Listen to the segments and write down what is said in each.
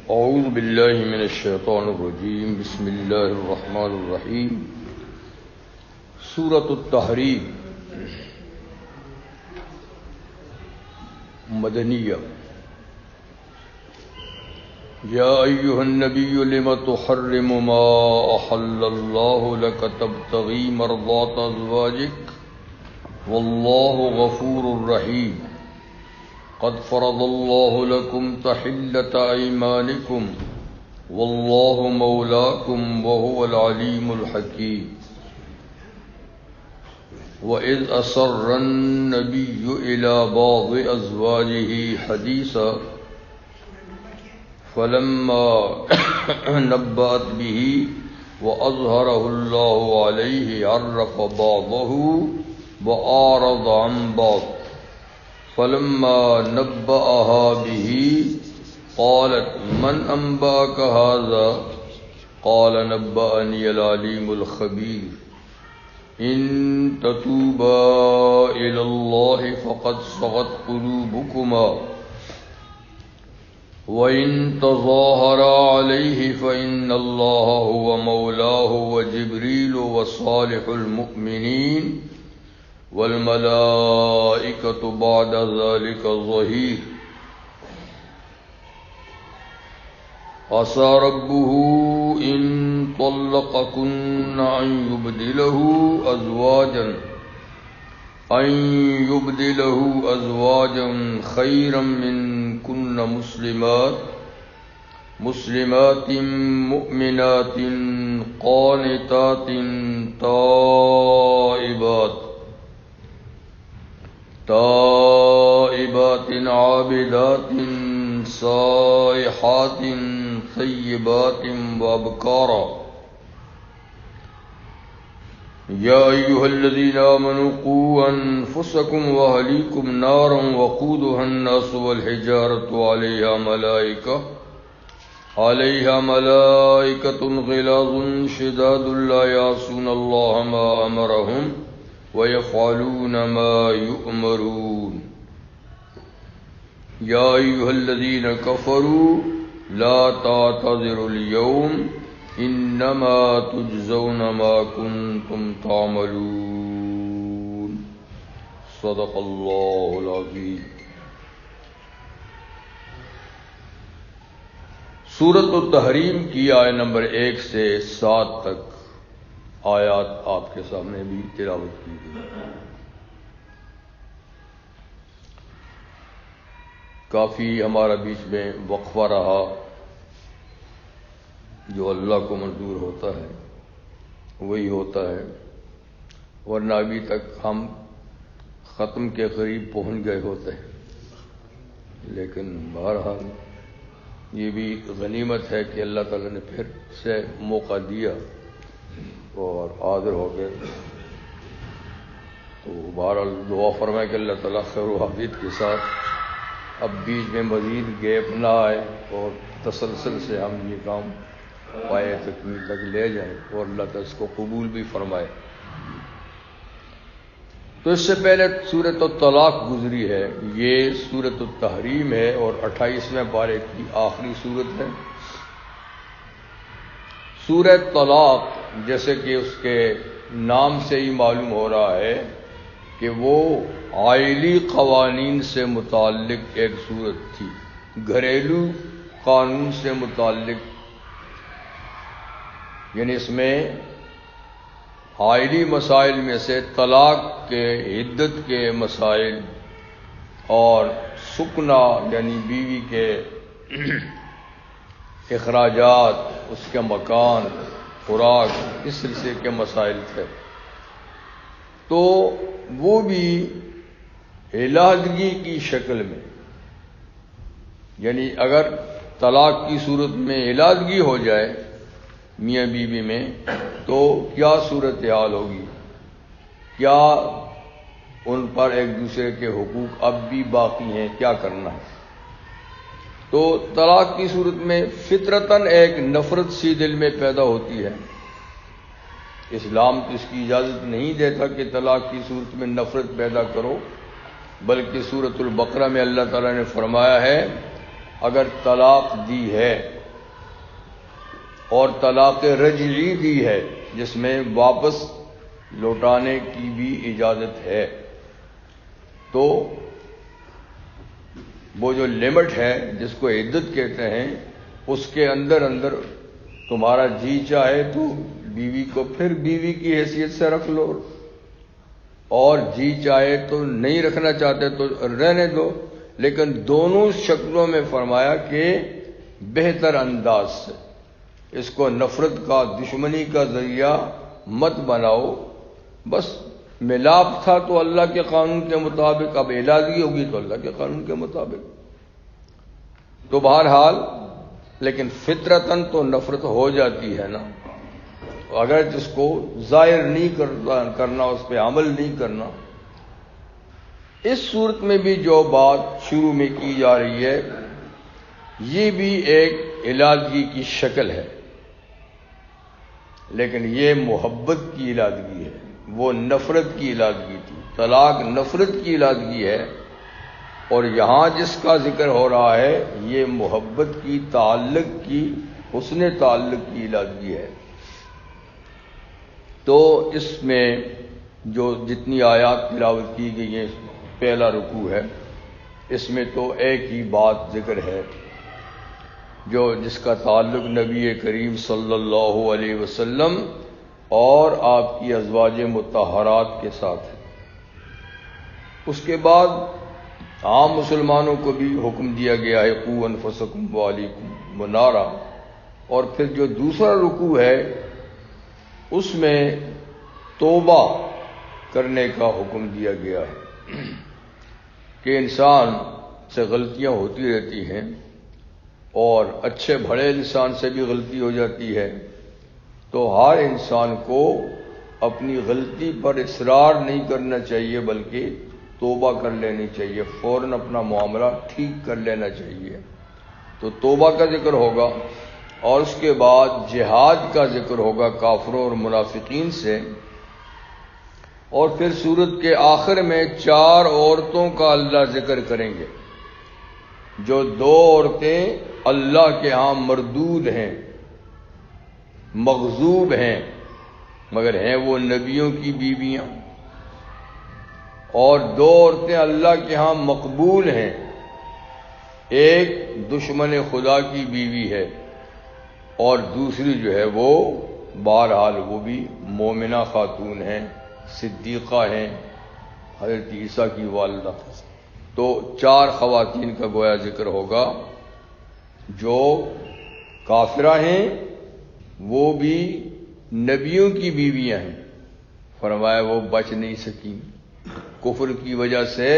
اعوذ باللہ من الشیطان الرجیم بسم اللہ الرحمن الرحیم سورۃ التحریم مدنیہ یا ایھا النبی لم تحرم ما احل اللہ لک تبتغی مرضات ازواجک واللہ غفور رحیم قد فرض اللہ لکم تحلۃ ایمانکم واللہ مولاکم وهو العلیم الحکیم وَإِذْ أَسَرَّ النَّبِيُّ إِلَى بَعْضِ أَزْوَاجِهِ حَدِيثًا فَلَمَّا نَبَّأَتْ بِهِ وَأَظْهَرَهُ اللَّهُ عَلَيْهِ عَرَّفَ بَعْضَهُ وَأَعْرَضَ عَنْ بَعْضٍ فَلَمَّا نَبَّأَهَا بِهِ قَالَتْ مَنْ أَنبَأَكَ هَذَا قَالَ نَبَّأَنِيَ الْعَلِيمُ الْخَبِيرُ إن تتوبا إلى الله فقد صغت قلوبكما وإن تظاهرا عليه فإن الله هو مولاه وجبريل وصالح المؤمنين والملائكة بعد ذلك ظهير عسى ربه إن طلقكن أن يبدله أزواجا خيرا منكن مسلمات مؤمنات قانتات تائبات عابدات سائحات طيبات وابكارا يا أيها الذين آمنوا قوا أنفسكم وأهليكم نارا وقودها الناس والحجارة عليها ملائكة غلاظ شداد لا يعصون الله ما أمرهم ويفعلون ما يؤمرون يا أيها الذين كفروا لا تعتذروا اليوم انما تجزون ما كنتم تعملون صدق اللہ العظیم۔ سورۃ التحریم کی آیت نمبر 1 سے 7 تک آیات آپ کے سامنے بھی تلاوت کی گئی۔ کافی ہمارا بیچ میں وقفہ رہا جو اللہ کو منظور ہوتا ہے وہی ہوتا ہے، ورنہ ابھی تک ہم ختم کے قریب پہنچ گئے ہوتے ہیں، لیکن بہرحال یہ بھی غنیمت ہے کہ اللہ تعالیٰ نے پھر سے موقع دیا اور حاضر ہو گئے۔ تو بہرحال دعا فرمائے کہ اللہ تعالیٰ خیر و عافیت کے ساتھ اب بیچ میں مزید گیپ نہ آئے اور تسلسل سے ہم یہ کام پائے تکمیل تک لے جائیں اور اللہ تعالیٰ اس کو قبول بھی فرمائے۔ تو اس سے پہلے سورۃ الطلاق گزری ہے، یہ سورۃ التحریم ہے اور 28ویں پارے کی آخری سورت ہے۔ سورۃ طلاق جیسے کہ اس کے نام سے ہی معلوم ہو رہا ہے کہ وہ آئلی قوانین سے متعلق ایک سورت تھی، گھریلو قانون سے متعلق، یعنی اس میں آئلی مسائل میں سے طلاق کے عدت کے مسائل اور سکنا یعنی بیوی کے اخراجات، اس کے مکان، خوراک، اس سلسلے کے مسائل تھے۔ تو وہ بھی علیحدگی کی شکل میں، یعنی اگر طلاق کی صورت میں علیحدگی ہو جائے میاں بیوی میں تو کیا صورتحال ہوگی، کیا ان پر ایک دوسرے کے حقوق اب بھی باقی ہیں، کیا کرنا ہے۔ تو طلاق کی صورت میں فطرتاً ایک نفرت سی دل میں پیدا ہوتی ہے۔ اسلام تو اس کی اجازت نہیں دیتا کہ طلاق کی صورت میں نفرت پیدا کرو، بلکہ سورۃ البقرہ میں اللہ تعالیٰ نے فرمایا ہے اگر طلاق دی ہے اور طلاق رجعی دی ہے جس میں واپس لوٹانے کی بھی اجازت ہے، تو وہ جو لمٹ ہے جس کو عدت کہتے ہیں اس کے اندر تمہارا جی چاہے تو بیوی کو پھر بیوی کی حیثیت سے رکھ لو، اور جی چاہے تو نہیں رکھنا چاہتے تو رہنے دو، لیکن دونوں شکلوں میں فرمایا کہ بہتر انداز سے، اس کو نفرت کا دشمنی کا ذریعہ مت بناؤ۔ بس ملاپ تھا تو اللہ کے قانون کے مطابق، اب علاجی ہوگی تو اللہ کے قانون کے مطابق، تو بہرحال لیکن فطرتاً تو نفرت ہو جاتی ہے نا، اگر جس کو ظاہر نہیں کرنا، اس پہ عمل نہیں کرنا۔ اس صورت میں بھی جو بات شروع میں کی جا رہی ہے یہ بھی ایک علاجی کی شکل ہے، لیکن یہ محبت کی علاجگی ہے، وہ نفرت کی علاجگی تھی۔ طلاق نفرت کی علاجگی ہے، اور یہاں جس کا ذکر ہو رہا ہے یہ محبت کی، تعلق کی، حسن تعلق کی علاجگی ہے۔ تو اس میں جو جتنی آیات تلاوت کی گئی ہیں، پہلا رکوع ہے، اس میں تو ایک ہی بات ذکر ہے جس کا تعلق نبی کریم صلی اللہ علیہ وسلم اور آپ کی ازواج مطہرات کے ساتھ ہے۔ اس کے بعد عام مسلمانوں کو بھی حکم دیا گیا ہے قوا انفسکم وعلیکم نارا، اور پھر جو دوسرا رکوع ہے اس میں توبہ کرنے کا حکم دیا گیا ہے کہ انسان سے غلطیاں ہوتی رہتی ہیں، اور اچھے بھلے انسان سے بھی غلطی ہو جاتی ہے، تو ہر انسان کو اپنی غلطی پر اصرار نہیں کرنا چاہیے بلکہ توبہ کر لینی چاہیے، فوراً اپنا معاملہ ٹھیک کر لینا چاہیے۔ تو توبہ کا ذکر ہوگا، اور اس کے بعد جہاد کا ذکر ہوگا کافروں اور منافقین سے، اور پھر سورت کے آخر میں 4 عورتوں کا اللہ ذکر کریں گے، جو 2 عورتیں اللہ کے ہاں مردود ہیں، مغضوب ہیں، مگر ہیں وہ نبیوں کی بیویاں، اور 2 عورتیں اللہ کے ہاں مقبول ہیں، ایک دشمن خدا کی بیوی ہے اور دوسری جو ہے وہ بہرحال وہ بھی مومنہ خاتون ہیں، صدیقہ ہیں، حضرت عیسیٰ کی والدہ۔ تو 4 خواتین کا گویا ذکر ہوگا جو کافرہ ہیں، وہ بھی نبیوں کی بیویاں ہیں، فرمایا وہ بچ نہیں سکیں، کفر کی وجہ سے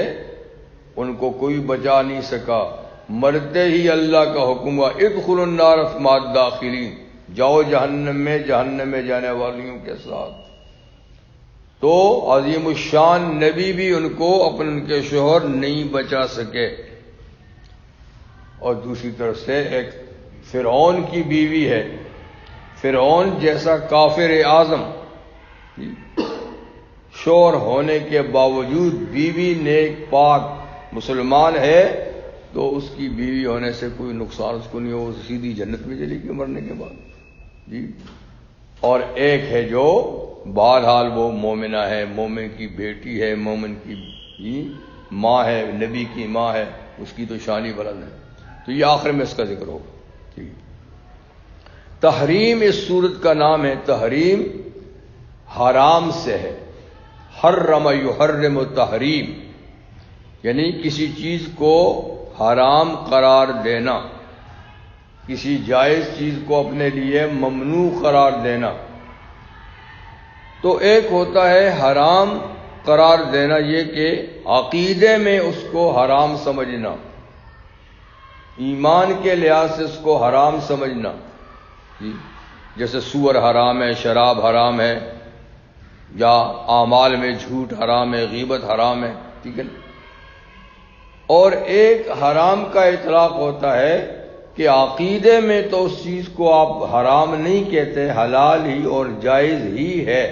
ان کو کوئی بچا نہیں سکا، مرتے ہی اللہ کا حکم ہوا ادخلوا النار مع الداخلین، جاؤ جہنم میں جانے والیوں کے ساتھ۔ تو عظیم الشان نبی بھی ان کو ان کے شوہر نہیں بچا سکے، اور دوسری طرف سے ایک فرعون کی بیوی ہے، فرعون جیسا کافر اعظم، شوہر ہونے کے باوجود بیوی نیک پاک مسلمان ہے، تو اس کی بیوی ہونے سے کوئی نقصان اس کو نہیں ہو، سیدھی جنت میں چلے گی مرنے کے بعد جی۔ اور ایک ہے جو بہرحال وہ مومنہ ہے، مومن کی بیٹی ہے، مومن کی ماں ہے، نبی کی ماں ہے، اس کی تو شان ہی بلند ہے۔ تو یہ آخر میں اس کا ذکر ہوگا۔ ٹھیک، تحریم اس سورت کا نام ہے، تحریم حرام سے ہے، حرم یحرم تحریم، یعنی کسی چیز کو حرام قرار دینا، کسی جائز چیز کو اپنے لیے ممنوع قرار دینا۔ تو ایک ہوتا ہے حرام قرار دینا، یہ کہ عقیدے میں اس کو حرام سمجھنا، ایمان کے لحاظ سے اس کو حرام سمجھنا، جیسے سور حرام ہے، شراب حرام ہے، یا اعمال میں جھوٹ حرام ہے، غیبت حرام ہے، ٹھیک ہے نا۔ اور ایک حرام کا اطلاق ہوتا ہے کہ عقیدے میں تو اس چیز کو آپ حرام نہیں کہتے، حلال ہی اور جائز ہی ہے،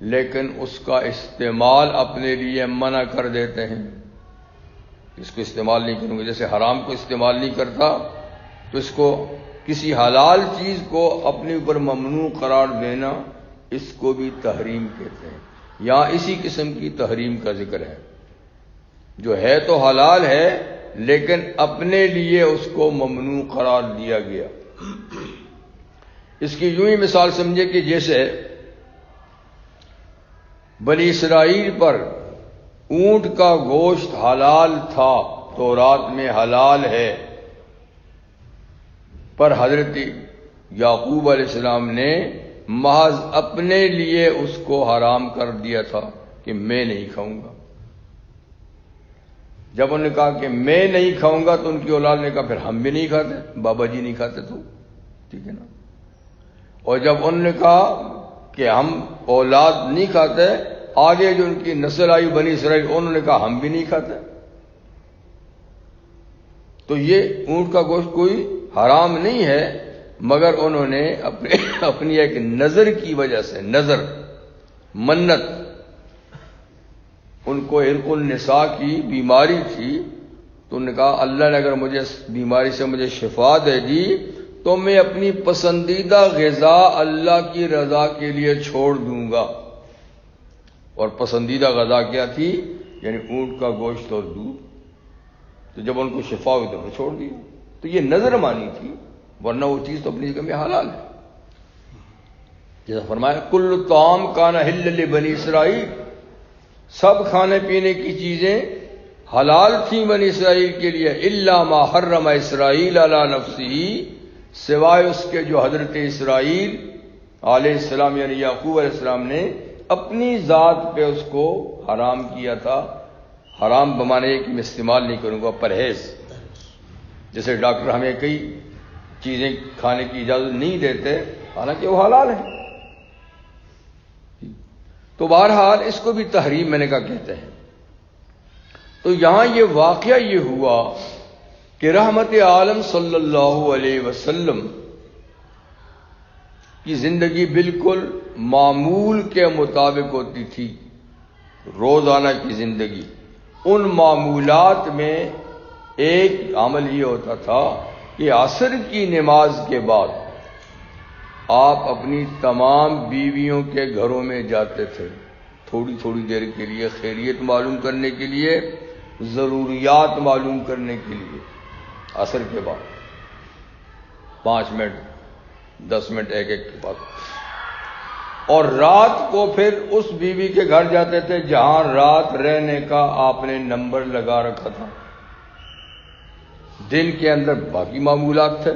لیکن اس کا استعمال اپنے لیے منع کر دیتے ہیں. اس کو استعمال نہیں کروں گا، جیسے حرام کو استعمال نہیں کرتا تو اس کو کسی حلال چیز کو اپنے اوپر ممنوع قرار دینا، اس کو بھی تحریم کہتے ہیں. یہاں اسی قسم کی تحریم کا ذکر ہے، جو ہے تو حلال ہے لیکن اپنے لیے اس کو ممنوع قرار دیا گیا. اس کی یوں ہی مثال سمجھے کہ جیسے بنی اسرائیل پر اونٹ کا گوشت حلال تھا، تورات میں حلال ہے، پر حضرت یعقوب علیہ السلام نے محض اپنے لیے اس کو حرام کر دیا تھا کہ میں نہیں کھاؤں گا. جب انہوں نے کہا کہ میں نہیں کھاؤں گا تو ان کی اولاد نے کہا پھر ہم بھی نہیں کھاتے، بابا جی نہیں کھاتے تو ٹھیک ہے نا. اور جب انہوں نے کہا کہ ہم اولاد نہیں کھاتے، آگے جو ان کی نسل آئی بنی اسرائیل، انہوں نے کہا ہم بھی نہیں کھاتے. تو یہ اونٹ کا گوشت کوئی حرام نہیں ہے، مگر انہوں نے اپنی ایک نظر کی وجہ سے، نظر منت، ان کو عرق النساء کی بیماری تھی تو انہوں نے کہا اللہ نے اگر مجھے اس بیماری سے مجھے شفا دے دی تو میں اپنی پسندیدہ غذا اللہ کی رضا کے لیے چھوڑ دوں گا. اور پسندیدہ غذا کیا تھی؟ یعنی اونٹ کا گوشت اور دودھ. تو جب ان کو شفا ہوئی تو چھوڑ دی. تو یہ نظر مانی تھی، ورنہ وہ چیز تو اپنی جگہ میں حلال ہے. جیسا فرمایا کل طعام کان حل لبنی اسرائیل، سب کھانے پینے کی چیزیں حلال تھیں بنی اسرائیل کے لیے، الا ما حرم اسرائیل علی نفسہ، سوائے اس کے جو حضرت اسرائیل علیہ السلام یعنی یعقوب علیہ السلام نے اپنی ذات پہ اس کو حرام کیا تھا. حرام بمانے کہ میں استعمال نہیں کروں گا، پرہیز. جیسے ڈاکٹر ہمیں کئی چیزیں کھانے کی اجازت نہیں دیتے حالانکہ وہ حلال ہے. تو بہرحال اس کو بھی تحریم میں نے کہا کہتے ہیں. تو یہاں یہ واقعہ یہ ہوا کہ رحمت عالم صلی اللہ علیہ وسلم کی زندگی بالکل معمول کے مطابق ہوتی تھی، روزانہ کی زندگی. ان معمولات میں ایک عمل یہ ہوتا تھا کہ عصر کی نماز کے بعد آپ اپنی تمام بیویوں کے گھروں میں جاتے تھے، تھوڑی تھوڑی دیر کے لیے، خیریت معلوم کرنے کے لیے، ضروریات معلوم کرنے کے لیے. عصر کے بعد 5 منٹ 10 منٹ ایک کے بعد. اور رات کو پھر اس بیوی کے گھر جاتے تھے جہاں رات رہنے کا آپ نے نمبر لگا رکھا تھا. دن کے اندر باقی معمولات تھے،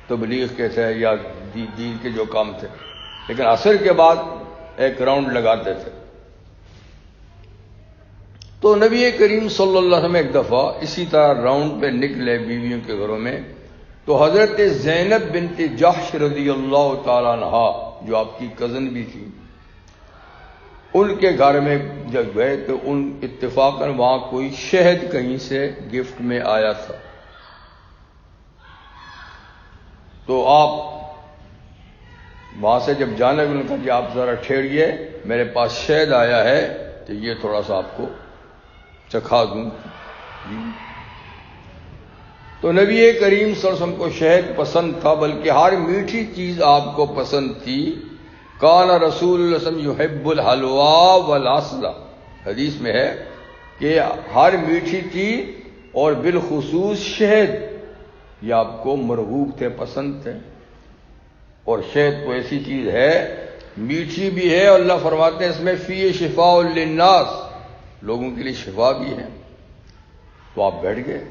تبلیغ کے تھے یا دین کے جو کام تھے، لیکن عصر کے بعد ایک راؤنڈ لگاتے تھے. تو نبی کریم صلی اللہ علیہ وسلم ایک دفعہ اسی طرح راؤنڈ پہ نکلے بیویوں کے گھروں میں، تو حضرت زینب بنت جحش رضی اللہ تعالیٰ عنہ جو آپ کی کزن بھی تھی، ان کے گھر میں جب گئے تو ان اتفاقاً وہاں کوئی شہد کہیں سے گفٹ میں آیا تھا. تو آپ وہاں سے جب جانے لگے کہا کہ آپ ذرا ٹھہریے، میرے پاس شہد آیا ہے تو یہ تھوڑا سا آپ کو چکھا دوں. تو نبی کریم صلی اللہ علیہ وسلم کو شہد پسند تھا، بلکہ ہر میٹھی چیز آپ کو پسند تھی. کان رسول اللہ صلی اللہ علیہ وسلم یحب الحلوا والعسل، حدیث میں ہے کہ ہر میٹھی چیز اور بالخصوص شہد یہ آپ کو مرغوب تھے، پسند تھے. اور شہد تو ایسی چیز ہے، میٹھی بھی ہے، اور اللہ فرماتے ہیں اس میں فی شفاء للناس، لوگوں کے لیے شفا بھی ہے. تو آپ بیٹھ گئے،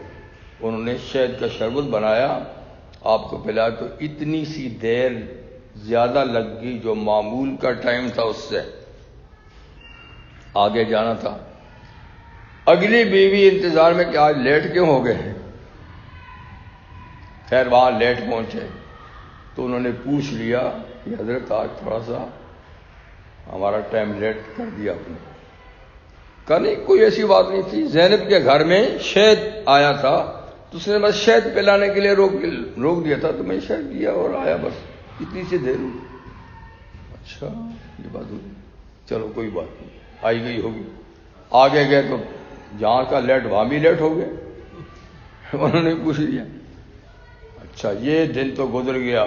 انہوں نے شہد کا شربت بنایا، آپ کو پلایا. تو اتنی سی دیر زیادہ لگ گئی، جو معمول کا ٹائم تھا اس سے آگے جانا تھا. اگلی بیوی انتظار میں کہ آج لیٹ کیوں ہو گئے ہیں. خیر وہاں لیٹ پہنچے تو انہوں نے پوچھ لیا کہ حضرت آج تھوڑا سا ہمارا ٹائم لیٹ کر دیا آپ نے. کہا نہیں کوئی ایسی بات نہیں تھی، زینب کے گھر میں شہد آیا تھا تو اس نے بس شہد پلانے کے لیے روک دیا تھا، تو میں شہد دیا اور آیا، بس اتنی سی دیر ہوئی. اچھا یہ بات ہوئی. چلو کوئی بات نہیں، آئی گئی ہوگی. آگے گئے تو جہاں کا لیٹ وہاں بھی لیٹ ہو گئے. انہوں نے پوچھ لیا. اچھا یہ دن تو گزر گیا،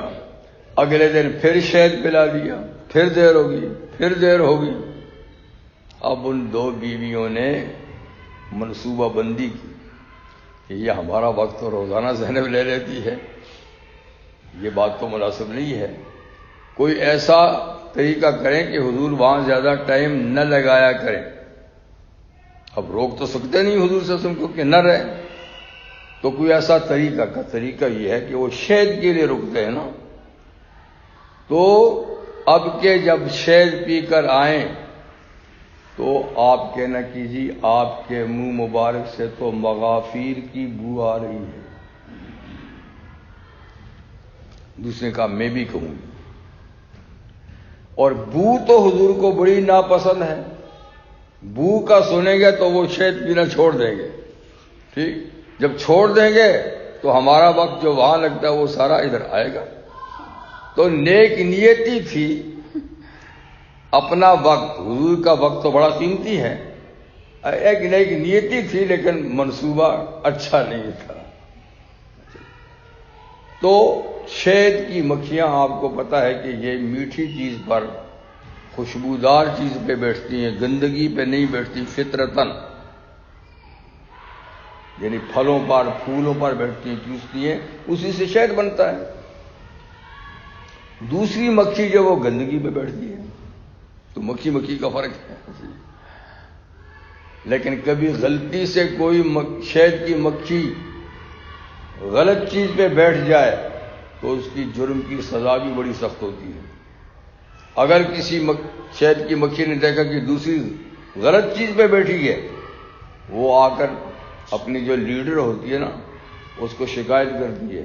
اگلے دن پھر شہد پلا دیا، پھر دیر ہوگی، پھر دیر ہوگی. اب ان دو بیویوں نے منصوبہ بندی کی کہ یہ ہمارا وقت تو روزانہ زینب لے لیتی ہے، یہ بات تو مناسب نہیں ہے. کوئی ایسا طریقہ کریں کہ حضور وہاں زیادہ ٹائم نہ لگایا کریں. اب روک تو سکتے نہیں حضور صلی اللہ علیہ وسلم کو کہ نہ رہے، تو کوئی ایسا طریقہ یہ ہے کہ وہ شہد کے لیے رکتے ہیں نا. تو اب کہ جب شہد پی کر آئیں تو آپ کہنا کیجیے آپ کے منہ مبارک سے تو مغافیر کی بو آ رہی ہے. دوسرے کا میں بھی کہوں گی. اور بو تو حضور کو بڑی ناپسند ہے، بو کا سنیں گے تو وہ شہد پینا چھوڑ دیں گے. ٹھیک، جب چھوڑ دیں گے تو ہمارا وقت جو وہاں لگتا ہے وہ سارا ادھر آئے گا. تو نیک نیتی تھی، اپنا وقت، حضور کا وقت تو بڑا قیمتی ہے، ایک نیک نیتی تھی لیکن منصوبہ اچھا نہیں تھا. تو شہد کی مکھیاں آپ کو پتہ ہے کہ یہ میٹھی چیز پر، خوشبودار چیز پہ بیٹھتی ہیں، گندگی پہ نہیں بیٹھتی فطرتاً. یعنی پھلوں پر، پھولوں پر بیٹھتی ہیں، چوستی ہیں، اسی سے شہد بنتا ہے. دوسری مکھی جو وہ گندگی پہ بیٹھتی ہے. تو مکھی کا فرق ہے. لیکن کبھی غلطی سے کوئی شہد کی مکھی غلط چیز پہ بیٹھ جائے تو اس کی جرم کی سزا بھی بڑی سخت ہوتی ہے. اگر کسی شہد کی مکھی نے دیکھا کہ دوسری غلط چیز پہ بیٹھی ہے، وہ آ کر اپنی جو لیڈر ہوتی ہے نا اس کو شکایت کرتی ہے.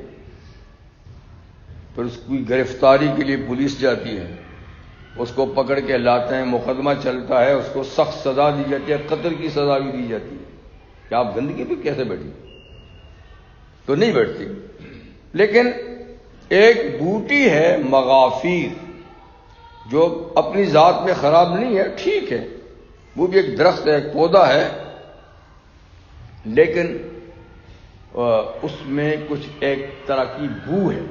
پھر اس کی گرفتاری کے لیے پولیس جاتی ہے، اس کو پکڑ کے لاتے ہیں، مقدمہ چلتا ہے، اس کو سخت سزا دی جاتی ہے، قتل کی سزا بھی دی جاتی ہے. کہ آپ گندگی پہ کیسے بیٹھی؟ تو نہیں بیٹھتی. لیکن ایک بوٹی ہے مغافیر جو اپنی ذات میں خراب نہیں ہے، ٹھیک ہے، وہ بھی ایک درخت ہے، ایک پودا ہے، لیکن اس میں کچھ ایک طرح کی بو ہے.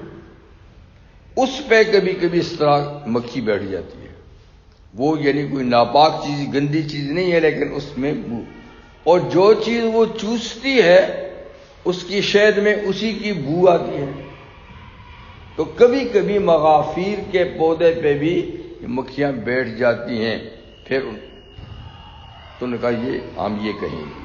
اس پہ کبھی کبھی اس طرح مکھی بیٹھ جاتی ہے. وہ یعنی کوئی ناپاک چیز، گندی چیز نہیں ہے، لیکن اس میں بو. اور جو چیز وہ چوستی ہے اس کی شہد میں اسی کی بو آتی ہے. تو کبھی کبھی مغافیر کے پودے پہ بھی مکھیاں بیٹھ جاتی ہیں. پھر تو نے کہا یہ ہم یہ کہیں گے.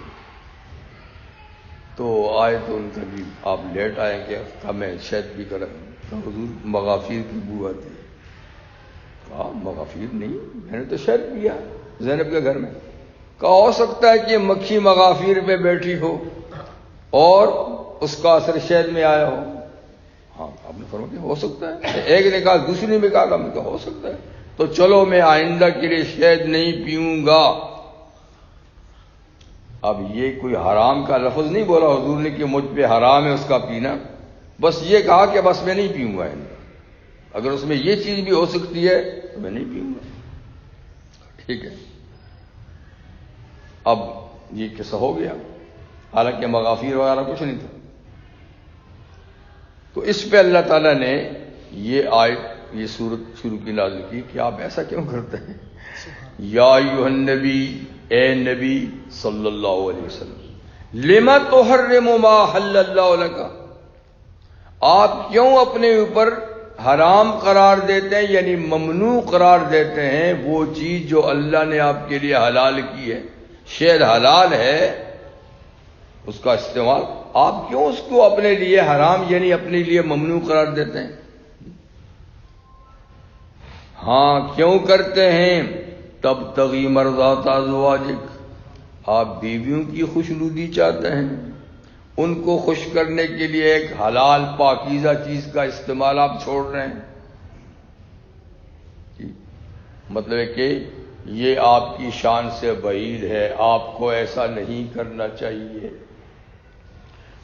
تو آئے تو ان کا بھی آپ لیٹ آئیں گے، کہا میں شہد بھی کرا، حضور مغافیر کی بو آتی ہے. کہا مغافیر نہیں، میں نے تو شہد پیا زینب کے گھر میں. کہا ہو سکتا ہے کہ مکھی مغافیر پہ بیٹھی ہو اور اس کا اثر شہد میں آیا ہو. ہاں آپ نے فرمایا ہو سکتا ہے. ایک نے کہا، دوسری نے بھی کہا کہ ہو سکتا ہے. تو چلو میں آئندہ کے لیے شہد نہیں پیوں گا. اب یہ کوئی حرام کا لفظ نہیں بولا حضور نے کہ مجھ پہ حرام ہے اس کا پینا، بس یہ کہا کہ بس میں نہیں پیوں گا. اگر اس میں یہ چیز بھی ہو سکتی ہے تو میں نہیں پیوں گا. ٹھیک ہے. اب یہ قصہ ہو گیا، حالانکہ مغافیر وغیرہ کچھ نہیں تھا. تو اس پہ اللہ تعالیٰ نے یہ آیت، یہ سورت شروع کی نازل کی کہ آپ ایسا کیوں کرتے ہیں. یا ایھا النبی، اے نبی صلی اللہ علیہ وسلم، لما تحرم ما حل اللہ لک، آپ کیوں اپنے اوپر حرام قرار دیتے ہیں، یعنی ممنوع قرار دیتے ہیں وہ چیز جو اللہ نے آپ کے لیے حلال کی ہے. شہد حلال ہے، اس کا استعمال، آپ کیوں اس کو اپنے لیے حرام یعنی اپنے لیے ممنوع قرار دیتے ہیں؟ ہاں کیوں کرتے ہیں؟ تبتغی مرضات ازواجک، آپ بیویوں کی خوشنودی چاہتے ہیں، ان کو خوش کرنے کے لیے ایک حلال پاکیزہ چیز کا استعمال آپ چھوڑ رہے ہیں. مطلب ہے کہ یہ آپ کی شان سے بعید ہے، آپ کو ایسا نہیں کرنا چاہیے.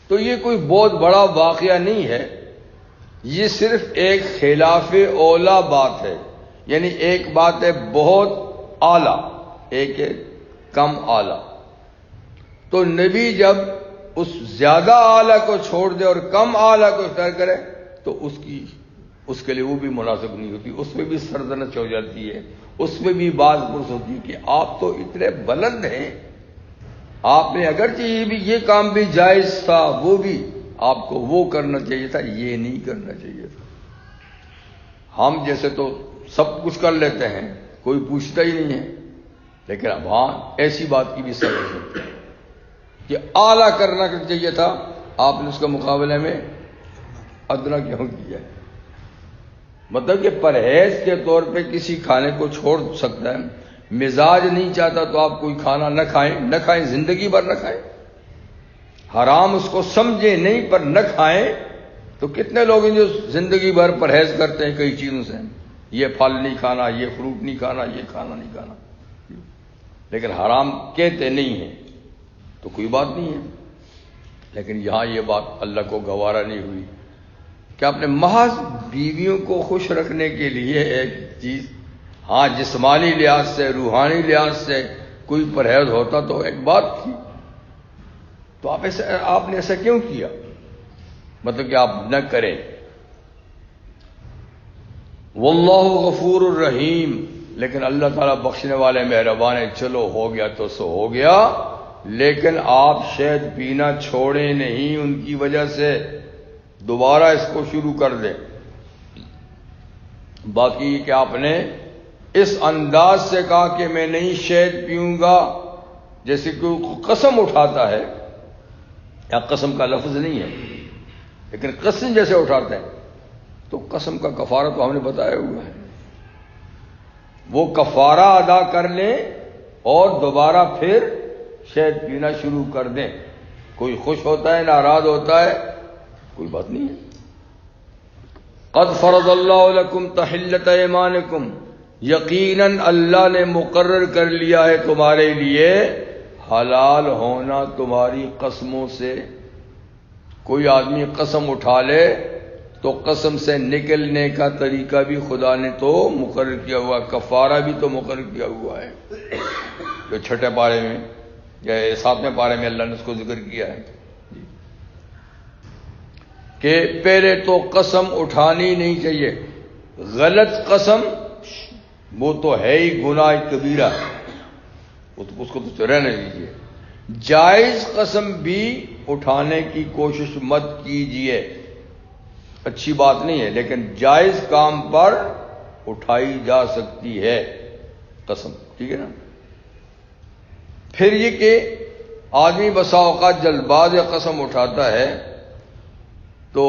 تو یہ کوئی بہت بڑا واقعہ نہیں ہے، یہ صرف ایک خلاف اولا بات ہے. یعنی ایک بات ہے بہت اعلیٰ، ایک ہے کم اعلیٰ. تو نبی جب اس زیادہ اعلیٰ کو چھوڑ دے اور کم اعلیٰ کو اختیار کرے تو اس کے لیے وہ بھی مناسب نہیں ہوتی، اس میں بھی سرزنش ہو جاتی ہے، اس میں بھی باز پرس ہوتی ہے کہ آپ تو اتنے بلند ہیں، آپ نے اگرچہ یہ کام بھی جائز تھا، وہ بھی آپ کو وہ کرنا چاہیے تھا، یہ نہیں کرنا چاہیے تھا. ہم جیسے تو سب کچھ کر لیتے ہیں، کوئی پوچھتا ہی نہیں ہے، لیکن اب ہاں ایسی بات کی بھی سمجھ ہوتی ہے کہ اعلیٰ کرنا چاہیے تھا، آپ نے اس کے مقابلے میں ادنا کیوں کیا ہے؟ مطلب کہ پرہیز کے طور پہ کسی کھانے کو چھوڑ سکتا ہے، مزاج نہیں چاہتا تو آپ کوئی کھانا نہ کھائیں، زندگی بھر نہ کھائیں. حرام اس کو سمجھے نہیں پر نہ کھائیں. تو کتنے لوگ ہیں جو زندگی بھر پرہیز کرتے ہیں کئی چیزوں سے، یہ پھل نہیں کھانا، یہ فروٹ نہیں کھانا، یہ کھانا نہیں کھانا، لیکن حرام کہتے نہیں ہیں تو کوئی بات نہیں ہے. لیکن یہاں یہ بات اللہ کو گوارا نہیں ہوئی کہ اپنے محض بیویوں کو خوش رکھنے کے لیے ایک چیز، ہاں جسمانی لحاظ سے، روحانی لحاظ سے کوئی پرہیز ہوتا تو ایک بات تھی. تو آپ نے ایسا کیوں کیا؟ مطلب کہ آپ نہ کریں. واللہ غفور الرحیم، لیکن اللہ تعالیٰ بخشنے والے مہربان ہے. چلو ہو گیا تو سو ہو گیا، لیکن آپ شہد پینا چھوڑیں نہیں ان کی وجہ سے، دوبارہ اس کو شروع کر دیں. باقی کہ آپ نے اس انداز سے کہا کہ میں نہیں شہد پیوں گا، جیسے کوئی قسم اٹھاتا ہے، یا قسم کا لفظ نہیں ہے لیکن قسم جیسے اٹھاتے ہیں، تو قسم کا کفارہ تو ہم نے بتایا ہوا ہے. وہ کفارہ ادا کر لیں اور دوبارہ پھر شہد پینا شروع کر دیں. کوئی خوش ہوتا ہے، ناراض ہوتا ہے، کوئی بات نہیں ہے. قد فرض اللہ لکم تحلۃ ایمانکم، یقیناً اللہ نے مقرر کر لیا ہے تمہارے لیے حلال ہونا تمہاری قسموں سے. کوئی آدمی قسم اٹھا لے تو قسم سے نکلنے کا طریقہ بھی خدا نے تو مقرر کیا ہوا، کفارہ بھی تو مقرر کیا ہوا ہے، جو چھٹے پارے میں یا 7ویں پارے میں اللہ نے اس کو ذکر کیا ہے کہ پہلے تو قسم اٹھانی نہیں چاہیے. غلط قسم وہ تو ہے ہی گناہ کبیرہ، اس کو تو رہنے دیجیے. جائز قسم بھی اٹھانے کی کوشش مت کیجیے، اچھی بات نہیں ہے، لیکن جائز کام پر اٹھائی جا سکتی ہے قسم، ٹھیک ہے نا. پھر یہ کہ آدمی بسا اوقات جلد باز قسم اٹھاتا ہے تو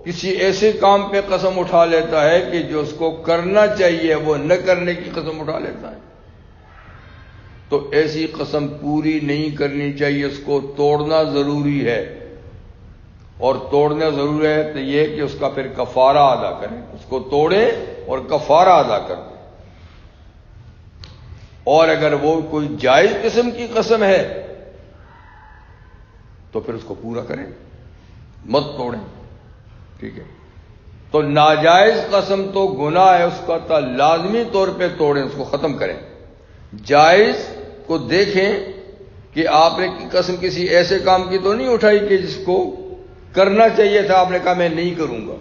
کسی ایسے کام پہ قسم اٹھا لیتا ہے کہ جو اس کو کرنا چاہیے وہ نہ کرنے کی قسم اٹھا لیتا ہے. تو ایسی قسم پوری نہیں کرنی چاہیے، اس کو توڑنا ضروری ہے. اور توڑنا ضروری ہے تو یہ کہ اس کا پھر کفارہ ادا کریں، اس کو توڑیں اور کفارہ ادا کر دیں. اور اگر وہ کوئی جائز قسم کی قسم ہے تو پھر اس کو پورا کریں، مت توڑیں، ٹھیک ہے. تو ناجائز قسم تو گناہ ہے، اس کا لازمی طور پہ توڑیں، اس کو ختم کریں. جائز کو دیکھیں کہ آپ نے قسم کسی ایسے کام کی تو نہیں اٹھائی کہ جس کو کرنا چاہیے تھا، آپ نے کہا میں نہیں کروں گا.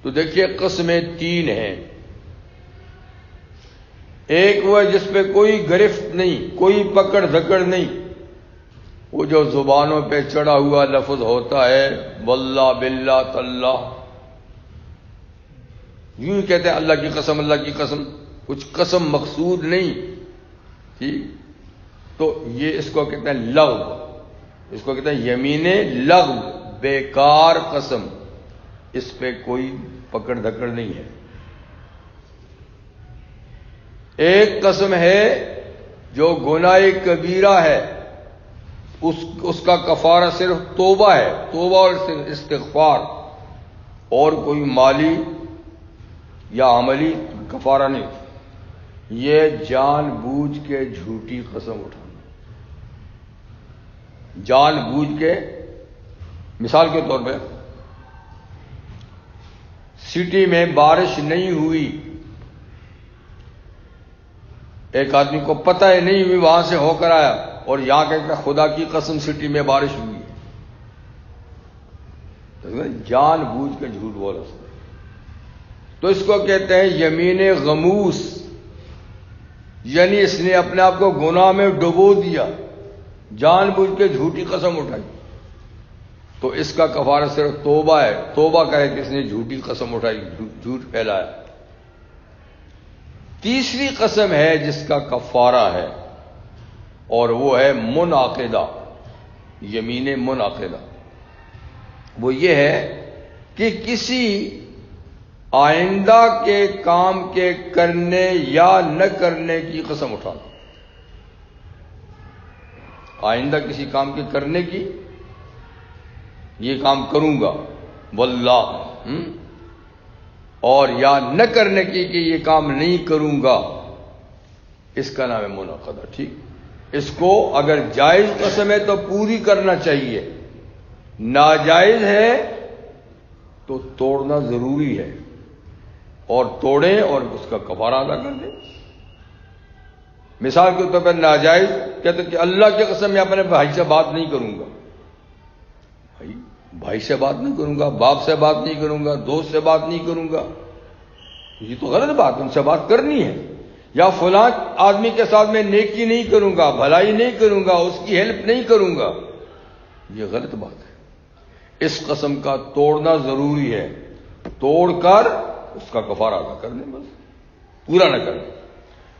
تو دیکھیے قسمیں 3 ہیں. ایک وہ جس پہ کوئی گرفت نہیں، کوئی پکڑ دھکڑ نہیں، وہ جو زبانوں پہ چڑھا ہوا لفظ ہوتا ہے واللہ باللہ تاللہ، یوں ہی کہتے ہیں اللہ کی قسم، اللہ کی قسم، کچھ قسم مقصود نہیں، ٹھیک. تو یہ اس کو کہتے ہیں لغو، اس کو کہتے ہیں یمین لغو، بیکار قسم، اس پہ کوئی پکڑ دھکڑ نہیں ہے. ایک قسم ہے جو گناہ کبیرہ ہے، اس کا کفارہ صرف توبہ ہے، توبہ اور استغفار، اور کوئی مالی یا عملی کفارہ نہیں. یہ جان بوجھ کے جھوٹی قسم اٹھانا، جان بوجھ کے. مثال کے طور پہ سٹی میں بارش نہیں ہوئی ایک آدمی کو پتہ ہے نہیں بھی وہاں سے ہو کر آیا اور یہاں کہتا خدا کی قسم سٹی میں بارش ہوئی ہے، جان بوجھ کے جھوٹ بولا، تو اس کو کہتے ہیں یمین غموس، یعنی اس نے اپنے آپ کو گناہ میں ڈبو دیا، جان بوجھ کے جھوٹی قسم اٹھائی، تو اس کا کفارہ صرف توبہ ہے، توبہ کرے کہ اس نے جھوٹی قسم اٹھائی، جھوٹ پھیلایا۔ تیسری قسم ہے جس کا کفارہ ہے اور وہ ہے منعقدہ، یمین منعقدہ، وہ یہ ہے کہ کسی آئندہ کے کام کے کرنے یا نہ کرنے کی قسم اٹھانا، آئندہ کسی کام کے کرنے کی، یہ کام کروں گا واللہ، اور یا نہ کرنے کی کہ یہ کام نہیں کروں گا، اس کا نام ہے منعقدہ۔ ٹھیک، اس کو اگر جائز قسم ہے تو پوری کرنا چاہیے، ناجائز ہے تو توڑنا ضروری ہے، اور توڑیں اور اس کا کفارہ ادا کر دیں۔ مثال کے طور پر ناجائز کہتے ہیں کہ اللہ کی قسم میں اپنے بھائی سے بات نہیں کروں گا، بھائی سے بات نہیں کروں گا، باپ سے بات نہیں کروں گا، دوست سے بات نہیں کروں گا، یہ تو غلط بات ہے، ان سے بات کرنی ہے۔ یا فلاں آدمی کے ساتھ میں نیکی نہیں کروں گا، بھلائی نہیں کروں گا، اس کی ہیلپ نہیں کروں گا، یہ غلط بات ہے۔ اس قسم کا توڑنا ضروری ہے، توڑ کر اس کا کفارہ ادا کر دیں، بس پورا نہ کریں۔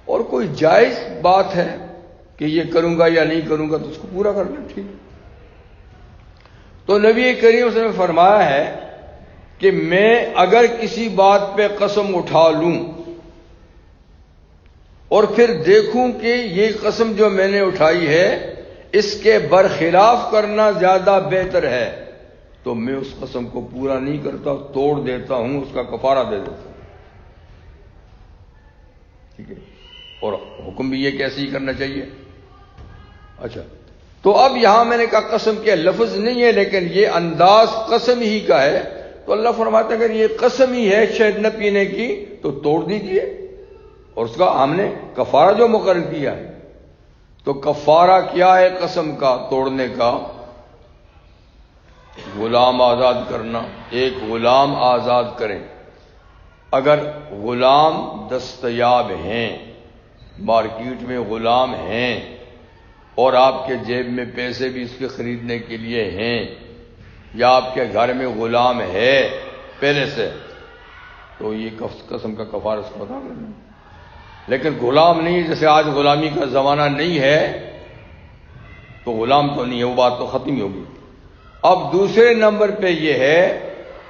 اور کوئی جائز بات ہے کہ یہ کروں گا یا نہیں کروں گا تو اس کو پورا کر لیں، ٹھیک۔ تو نبی کریم صلی اللہ علیہ وسلم نے فرمایا ہے کہ میں اگر کسی بات پہ قسم اٹھا لوں اور پھر دیکھوں کہ یہ قسم جو میں نے اٹھائی ہے اس کے برخلاف کرنا زیادہ بہتر ہے، تو میں اس قسم کو پورا نہیں کرتا، توڑ دیتا ہوں، اس کا کفارہ دے دیتا ہوں، ٹھیک ہے۔ اور حکم بھی یہ کیسے ہی کرنا چاہیے۔ اچھا، تو اب یہاں میں نے کہا قسم کے لفظ نہیں ہے لیکن یہ انداز قسم ہی کا ہے، تو اللہ فرماتا ہے اگر یہ قسم ہی ہے شہد نہ پینے کی تو توڑ دیجئے، اور اس کا ہم نے کفارہ جو مقرر کیا ہے، تو کفارہ کیا ہے قسم کا توڑنے کا؟ غلام آزاد کرنا، ایک غلام آزاد کریں۔ اگر غلام دستیاب ہیں، مارکیٹ میں غلام ہیں اور آپ کے جیب میں پیسے بھی اس کے خریدنے کے لیے ہیں، یا آپ کے گھر میں غلام ہے پہلے سے، تو یہ قسم کا کفارہ اس کو ادا کرنا۔ لیکن غلام نہیں، جیسے آج غلامی کا زمانہ نہیں ہے تو غلام تو نہیں ہے، وہ بات تو ختم ہی ہوگی۔ اب دوسرے نمبر پہ یہ ہے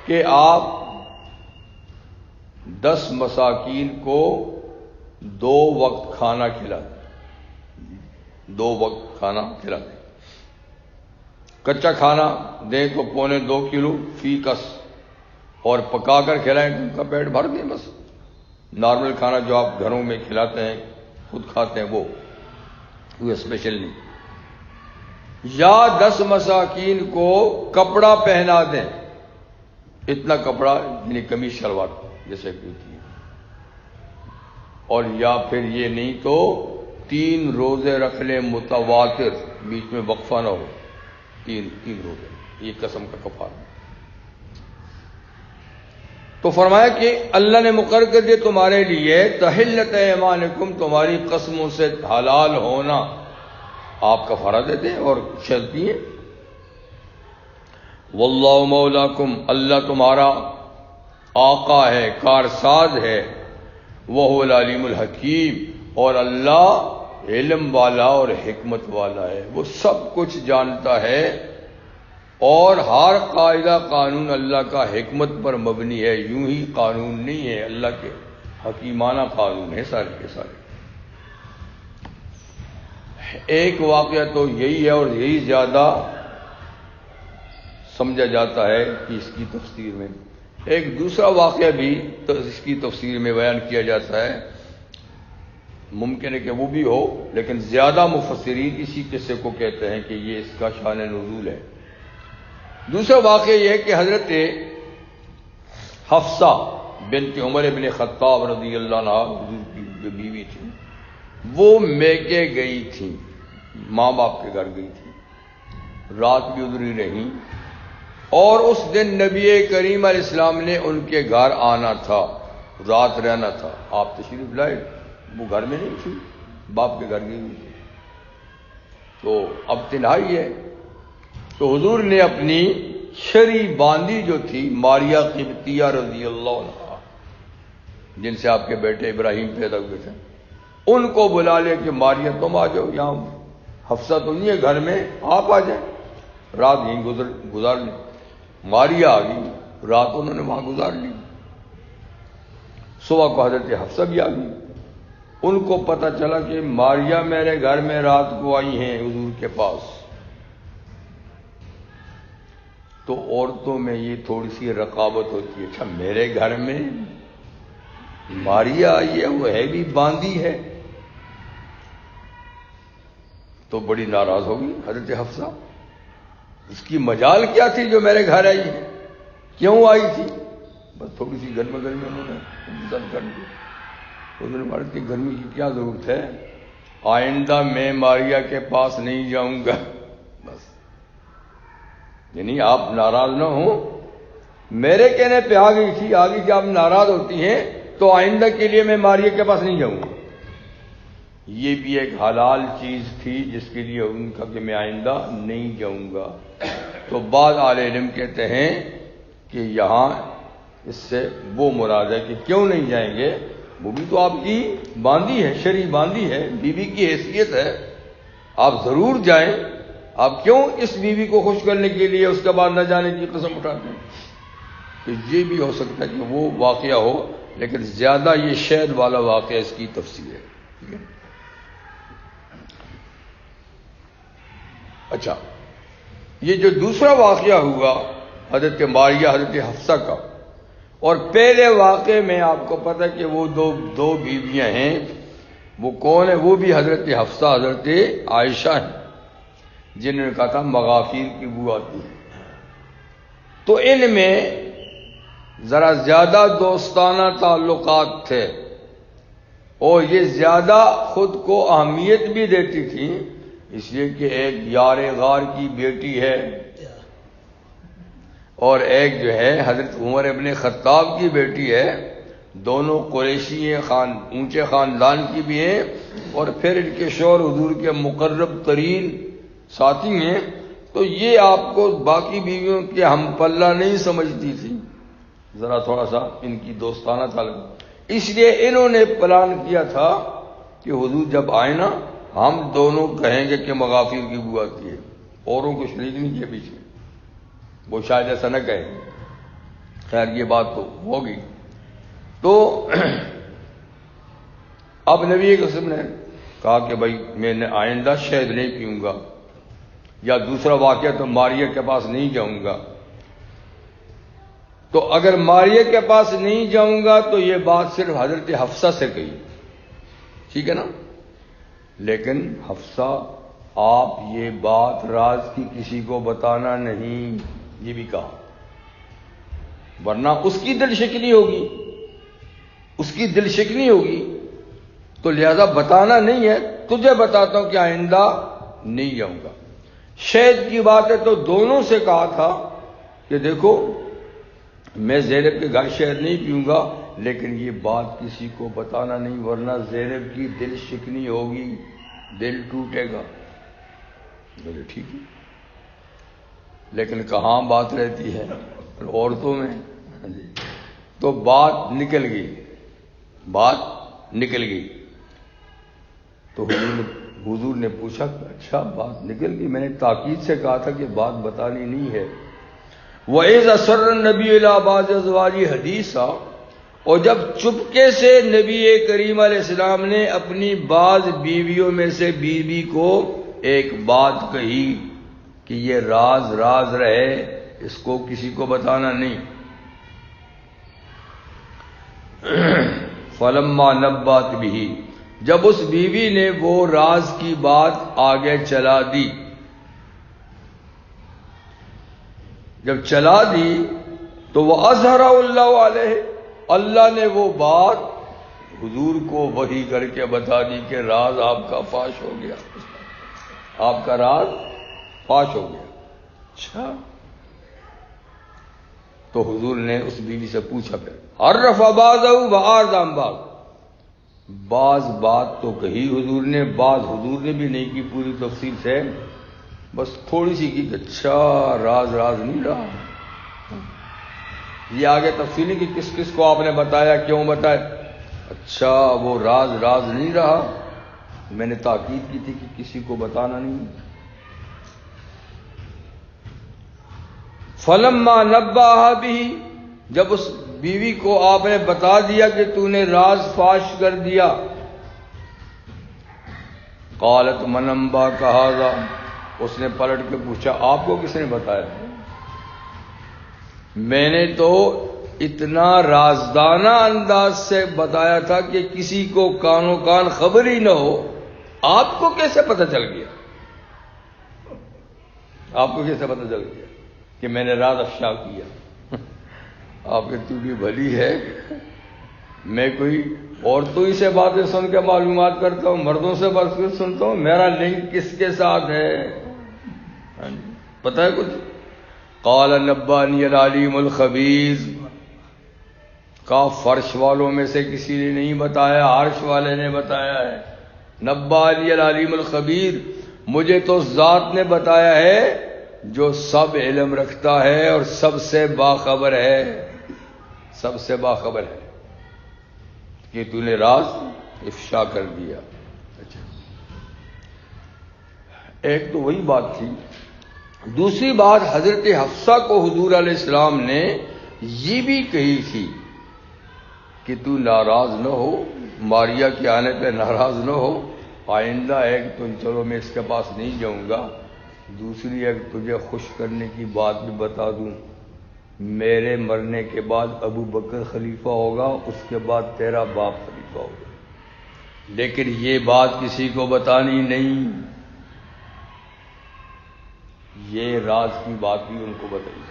کہ آپ 10 مساکین کو 2 وقت کھانا کھلا دیں، 2 وقت کھانا کھلا دیں۔ کچا کھانا دیں تو 1.25 کلو فی کس، اور پکا کر کھلائیں تو ان کا پیٹ بھر دیں، بس نارمل کھانا جو آپ گھروں میں کھلاتے ہیں خود کھاتے ہیں وہ اسپیشل نہیں۔ یا 10 مساکین کو کپڑا پہنا دیں، اتنا کپڑا یعنی قمیص شلوار جیسے کہ ہوتی ہے، اور یا پھر یہ نہیں تو 3 روزے رکھ لیں متواتر، بیچ میں وقفہ نہ ہو، 3 روزے، یہ قسم کا کفارہ۔ تو فرمایا کہ اللہ نے مقرر کر دیا تمہارے لیے تحلت ایمانکم، تمہاری قسموں سے حلال ہونا، آپ کفارہ دیتے ہیں اور چلتی ہیں۔ واللہ مولاکم، اللہ تمہارا آقا ہے، کارساز ہے، وہو العلیم الحکیم، اور اللہ علم والا اور حکمت والا ہے، وہ سب کچھ جانتا ہے، اور ہر قاعدہ قانون اللہ کا حکمت پر مبنی ہے، یوں ہی قانون نہیں ہے، اللہ کے حکیمانہ قانون ہے سارے کے سارے۔ ایک واقعہ تو یہی ہے اور یہی زیادہ سمجھا جاتا ہے کہ اس کی تفسیر میں، ایک دوسرا واقعہ بھی اس کی تفسیر میں بیان کیا جاتا ہے، ممکن ہے کہ وہ بھی ہو لیکن زیادہ مفسرین اسی قصے کو کہتے ہیں کہ یہ اس کا شان نزول ہے۔ دوسرا واقعہ یہ ہے کہ حضرت حفصہ بنت عمر بن خطاب رضی اللہ عنہ، حضور کی جو بیوی تھی، وہ میکے گئی تھی، ماں باپ کے گھر گئی تھی، رات بھی ادھر ہی رہی، اور اس دن نبی کریم علیہ السلام نے ان کے گھر آنا تھا، رات رہنا تھا، آپ تشریف لائے، وہ گھر میں نہیں تھی، باپ کے گھر گئی ہوئی تھی، تو اب تنہائی ہے، تو حضور نے اپنی شری باندی جو تھی ماریہ قبطیہ رضی اللہ عنہا، جن سے آپ کے بیٹے ابراہیم پیدا ہوئے تھے، ان کو بلا لے کہ ماریہ تم آ جاؤ، یہاں حفصہ تو نہیں ہے گھر میں، آپ آ جائیں، رات یہیں گزار لیں۔ ماریہ آ گئی، رات انہوں نے وہاں گزار لی، صبح کو حضرت حفصہ بھی آ گئی، ان کو پتہ چلا کہ ماریہ میرے گھر میں رات کو آئی ہیں حضور کے پاس، تو عورتوں میں یہ تھوڑی سی رقابت ہوتی ہے، اچھا میرے گھر میں ماریہ آئی ہے، وہ ہے بھی باندھی ہے، تو بڑی ناراض ہوگی حضرت حفصہ، اس کی مجال کیا تھی جو میرے گھر آئی ہے، کیوں آئی تھی؟ بس تھوڑی سی گرما گرمی انہوں نے انتظام کر دی، انہوں نے بڑھتی گرمی کی کیا ضرورت ہے، آئندہ میں ماریہ کے پاس نہیں جاؤں گا، بس یعنی آپ ناراض نہ ہوں، میرے کہنے پہ آ گئی تھی کہ آپ ناراض ہوتی ہیں تو آئندہ کے لیے میں ماریہ کے پاس نہیں جاؤں گا، یہ بھی ایک حلال چیز تھی جس کے لیے ان کا کہ میں آئندہ نہیں جاؤں گا، تو بعض اہل علم کہتے ہیں کہ یہاں اس سے وہ مراد ہے کہ کیوں نہیں جائیں گے، وہ بھی تو آپ کی باندھی ہے، شرعی باندھی ہے، بیوی کی حیثیت ہے، آپ ضرور جائیں، آپ کیوں اس بیوی کو خوش کرنے کے لیے اس کے بعد نہ جانے کی قسم اٹھاتے ہیں؟ تو یہ بھی ہو سکتا ہے کہ وہ واقعہ ہو، لیکن زیادہ یہ شہد والا واقعہ اس کی تفسیر ہے، ٹھیک ہے؟ اچھا، یہ جو دوسرا واقعہ ہوا حضرت ماریہ حضرت حفصہ کا، اور پہلے واقعے میں آپ کو پتہ کہ وہ دو بیویاں ہیں، وہ کون ہیں؟ وہ بھی حضرت حفصہ حضرت عائشہ ہیں، جنہوں نے کہا تھا مغافیر کی بو آتی ہے، تو ان میں ذرا زیادہ دوستانہ تعلقات تھے، اور یہ زیادہ خود کو اہمیت بھی دیتی تھی، اس لیے کہ ایک یار غار کی بیٹی ہے اور ایک جو ہے حضرت عمر ابن خطاب کی بیٹی ہے، دونوں قریشی ہیں، اونچے خاندان کی بھی ہیں، اور پھر ان کے شوہر حضور کے مقرب ترین ساتھی ہیں، تو یہ آپ کو باقی بیویوں کے ہم پلہ نہیں سمجھتی تھی، ذرا تھوڑا سا ان کی دوستانہ تعلق، اس لیے انہوں نے پلان کیا تھا کہ حضور جب آئے نا ہم دونوں کہیں گے کہ مغافیر کی بو آتی ہے، اوروں کو شریک نہیں کیا پیچھے، وہ شاید ایسا نہ کہیں، خیر یہ بات تو ہوگی، تو اب نبی قسم نے کہا کہ بھائی میں نے آئندہ شہد نہیں پیوں گا، یا دوسرا واقعہ تو ماریہ کے پاس نہیں جاؤں گا، تو اگر ماریہ کے پاس نہیں جاؤں گا تو یہ بات صرف حضرت حفصہ سے کہی، ٹھیک ہے نا، لیکن حفصہ آپ یہ بات راز کی کسی کو بتانا نہیں، یہ بھی کہا، ورنہ اس کی دل شکنی ہوگی، اس کی دل شکنی ہوگی، تو لہذا بتانا نہیں ہے، تجھے بتاتا ہوں کہ آئندہ نہیں جاؤں گا۔ شہد کی بات ہے تو دونوں سے کہا تھا کہ دیکھو میں زینب کے گھر شہد نہیں پیوں گا، لیکن یہ بات کسی کو بتانا نہیں، ورنہ زینب کی دل شکنی ہوگی، دل ٹوٹے گا۔ بولے ٹھیک ہے، لیکن کہاں بات رہتی ہے عورتوں میں، تو بات نکل گئی، تو حضور نے پوچھا کہ اچھا بات نکل گئی، میں نے تاکید سے کہا تھا کہ بات بتانی نہیں ہے۔ وَإِذْ أَسَرَّ النَّبِيُّ إِلَىٰ بَعْضِ أَزْوَاجِهِ حَدِيثًا، اور جب چپکے سے نبی کریم علیہ السلام نے اپنی بعض بیویوں میں سے بیوی کو ایک بات کہی کہ یہ راز رہے، اس کو کسی کو بتانا نہیں، فَلَمَّا نَبَّأَتْ بِهِ، جب اس بیوی نے وہ راز کی بات آگے چلا دی، جب چلا دی تو وہ اظہرہ اللہ علیہ، اللہ نے وہ بات حضور کو وحی کر کے بتا دی کہ راز آپ کا فاش ہو گیا، آپ کا راز فاش ہو گیا۔ اچھا، تو حضور نے اس بیوی سے پوچھا، پھر عرف بعضہ وآردام بعض بات تو کہی حضور نے، بعض حضور نے بھی نہیں کی پوری تفصیل سے، بس تھوڑی سی کی کہ اچھا راز نہیں رہا۔ یہ آگے تفصیل نہیں کہ کس کس کو آپ نے بتایا، کیوں بتایا۔ اچھا وہ راز نہیں رہا، میں نے تاکید کی تھی کہ کسی کو بتانا نہیں۔ فلما نبأہا بہ، جب اس بیوی کو آپ نے بتا دیا کہ تو نے راز فاش کر دیا، قالت من انباک ھذا، اس نے پلٹ کے پوچھا آپ کو کس نے بتایا؟ میں نے تو اتنا رازدانہ انداز سے بتایا تھا کہ کسی کو کانوں کان خبر ہی نہ ہو، آپ کو کیسے پتہ چل گیا؟ آپ کو کیسے پتہ چل گیا کہ میں نے راز افشا کیا؟ آپ کی تو بھی بھلی ہے، میں کوئی عورتوں ہی سے باتیں سن کے معلومات کرتا ہوں، مردوں سے بات سنتا ہوں، میرا لنک کس کے ساتھ ہے؟ پتہ ہے کچھ؟ قال نبانی العلیم الخبیر، کا فرش والوں میں سے کسی نے نہیں بتایا، عرش والے نے بتایا ہے۔ نبانی العلیم الخبیر، مجھے تو ذات نے بتایا ہے جو سب علم رکھتا ہے اور سب سے باخبر ہے، سب سے باخبر ہے کہ تو نے راز افشا کر دیا۔ اچھا، ایک تو وہی بات تھی۔ دوسری بات، حضرت حفصہ کو حضور علیہ السلام نے یہ بھی کہی تھی کہ تو ناراض نہ ہو، ماریا کے آنے پہ ناراض نہ ہو، آئندہ ایک تو چلو میں اس کے پاس نہیں جاؤں گا، دوسری ایک تجھے خوش کرنے کی بات بھی بتا دوں، میرے مرنے کے بعد ابو بکر خلیفہ ہوگا، اس کے بعد تیرا باپ خلیفہ ہوگا، لیکن یہ بات کسی کو بتانی نہیں۔ یہ راز کی بات بھی ان کو بتائی،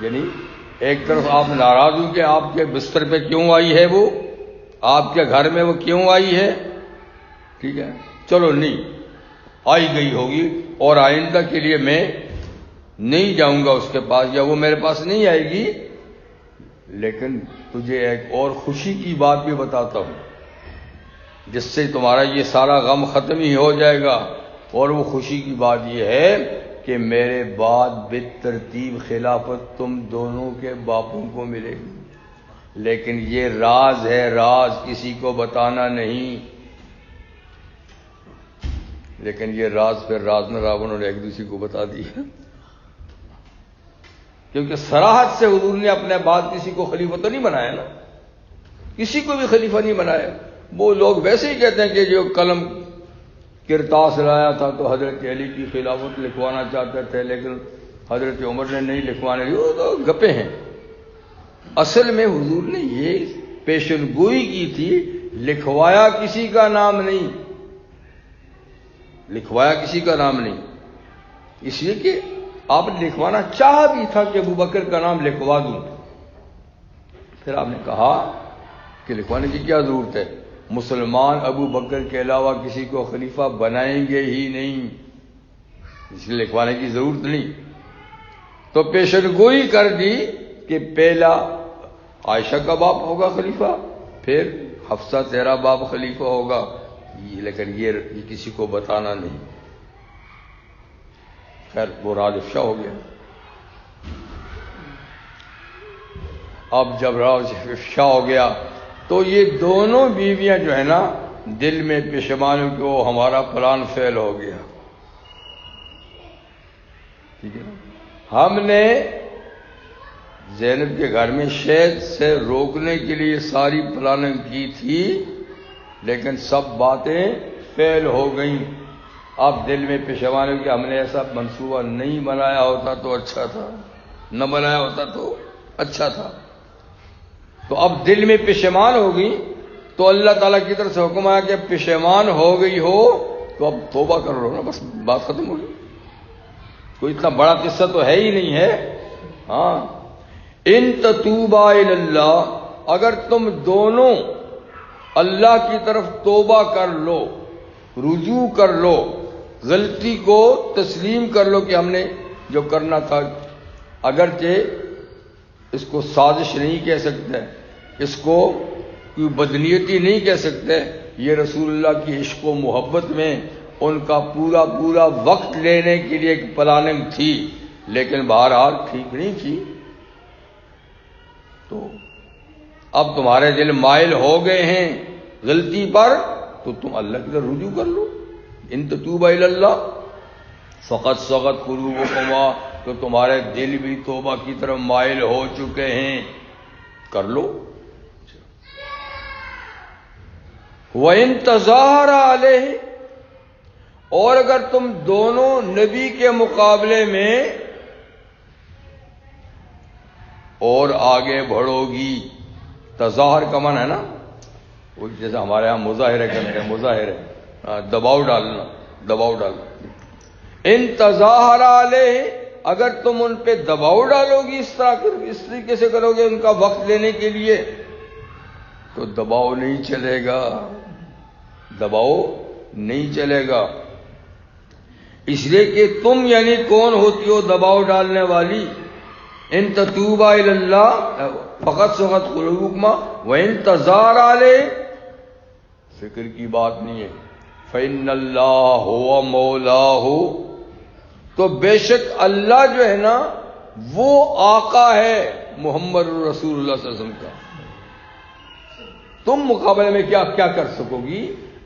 یعنی ایک طرف آپ ناراض ہوں کہ آپ کے بستر پہ کیوں آئی ہے وہ، آپ کے گھر میں وہ کیوں آئی ہے، ٹھیک ہے، چلو نہیں آئی گئی ہوگی اور آئندہ کے لیے میں نہیں جاؤں گا اس کے پاس، یا وہ میرے پاس نہیں آئے گی، لیکن تجھے ایک اور خوشی کی بات بھی بتاتا ہوں جس سے تمہارا یہ سارا غم ختم ہی ہو جائے گا، اور وہ خوشی کی بات یہ ہے کہ میرے بعد بالترتیب خلافت تم دونوں کے باپوں کو ملے گی، لیکن یہ راز ہے، راز کسی کو بتانا نہیں۔ لیکن یہ راز پھر راز نہ راون اور ایک دوسرے کو بتا دیا، کیونکہ صراحت سے حضور نے اپنے بعد کسی کو خلیفہ تو نہیں بنایا نا، کسی کو بھی خلیفہ نہیں بنایا۔ وہ لوگ ویسے ہی کہتے ہیں کہ جو قلم کرتاس لایا تھا تو حضرت علی کی خلافت لکھوانا چاہتے تھے، لیکن حضرت عمر نے نہیں لکھوانے دی، وہ تو گپے ہیں۔ اصل میں حضور نے یہ پیشن گوئی کی تھی، لکھوایا کسی کا نام نہیں، لکھوایا کسی کا نام نہیں، اس لیے کہ آپ نے لکھوانا چاہا بھی تھا کہ ابو بکر کا نام لکھوا دوں، پھر آپ نے کہا کہ لکھوانے کی کیا ضرورت ہے، مسلمان ابو بکر کے علاوہ کسی کو خلیفہ بنائیں گے ہی نہیں، اس لیے لکھوانے کی ضرورت نہیں۔ تو پیشن گوئی کر دی کہ پہلا عائشہ کا باپ ہوگا خلیفہ، پھر حفصہ تیرا باپ خلیفہ ہوگا، لیکن یہ کسی کو بتانا نہیں۔ خیر وہ راز افشا ہو گیا۔ اب جب راز افشا ہو گیا تو یہ دونوں بیویاں جو ہے نا دل میں پشیمان ہو کہ وہ ہمارا پلان فیل ہو گیا، ٹھیک ہے نا، ہم نے زینب کے گھر میں شہد سے روکنے کے لیے ساری پلاننگ کی تھی، لیکن سب باتیں فیل ہو گئیں۔ اب دل میں پشیمان ہو کہ ہم نے ایسا منصوبہ نہیں بنایا ہوتا تو اچھا تھا، نہ بنایا ہوتا تو اچھا تھا۔ تو اب دل میں پشیمان ہوگی تو اللہ تعالیٰ کی طرف سے حکم آیا کہ پشیمان ہو گئی ہو تو اب توبہ کر لو نا، بس بات ختم ہوگی، کوئی اتنا بڑا قصہ تو ہے ہی نہیں ہے۔ ہاں، ان تتوبا الی اللہ، اگر تم دونوں اللہ کی طرف توبہ کر لو، رجوع کر لو، غلطی کو تسلیم کر لو کہ ہم نے جو کرنا تھا، اگرچہ اس کو سازش نہیں کہہ سکتے، اس کو کوئی بدنیتی نہیں کہہ سکتے، یہ رسول اللہ کی عشق و محبت میں ان کا پورا پورا وقت لینے کے لیے ایک پلاننگ تھی، لیکن بہرحال ٹھیک نہیں تھی۔ تو اب تمہارے دل مائل ہو گئے ہیں غلطی پر، تو تم اللہ کی طرف رجوع کر لو۔ ان تتوبا الی اللہ فقد صغت قلوبکما، تو تمہارے دل بھی توبہ کی طرف مائل ہو چکے ہیں، کر لو۔ وَإِن تَظَاهَرَ عَلَيْهِ، اور اگر تم دونوں نبی کے مقابلے میں اور آگے بڑھو گی، تظاہر کا معنی ہے نا، وہ جیسے ہمارے ہاں مظاہرے کرتے ہیں، مظاہرے دباؤ ڈالنا، دباؤ ڈالنا۔ ان تظاہر علیہ، اگر تم ان پہ دباؤ ڈالو گی، اس طریقے سے کرو گے ان کا وقت لینے کے لیے، تو دباؤ نہیں چلے گا، دباؤ نہیں چلے گا۔ اس لیے کہ تم یعنی کون ہوتی ہو دباؤ ڈالنے والی؟ ان تتوبا الی اللہ فقد صغت قلوبکما وان تظاہر علیہ، فکر کی بات نہیں ہے، فإن اللہ هو مولاه، تو بے شک اللہ جو ہے نا وہ آقا ہے محمد رسول اللہ صلی اللہ علیہ وسلم کا۔ تم مقابلے میں کیا کر سکو گی؟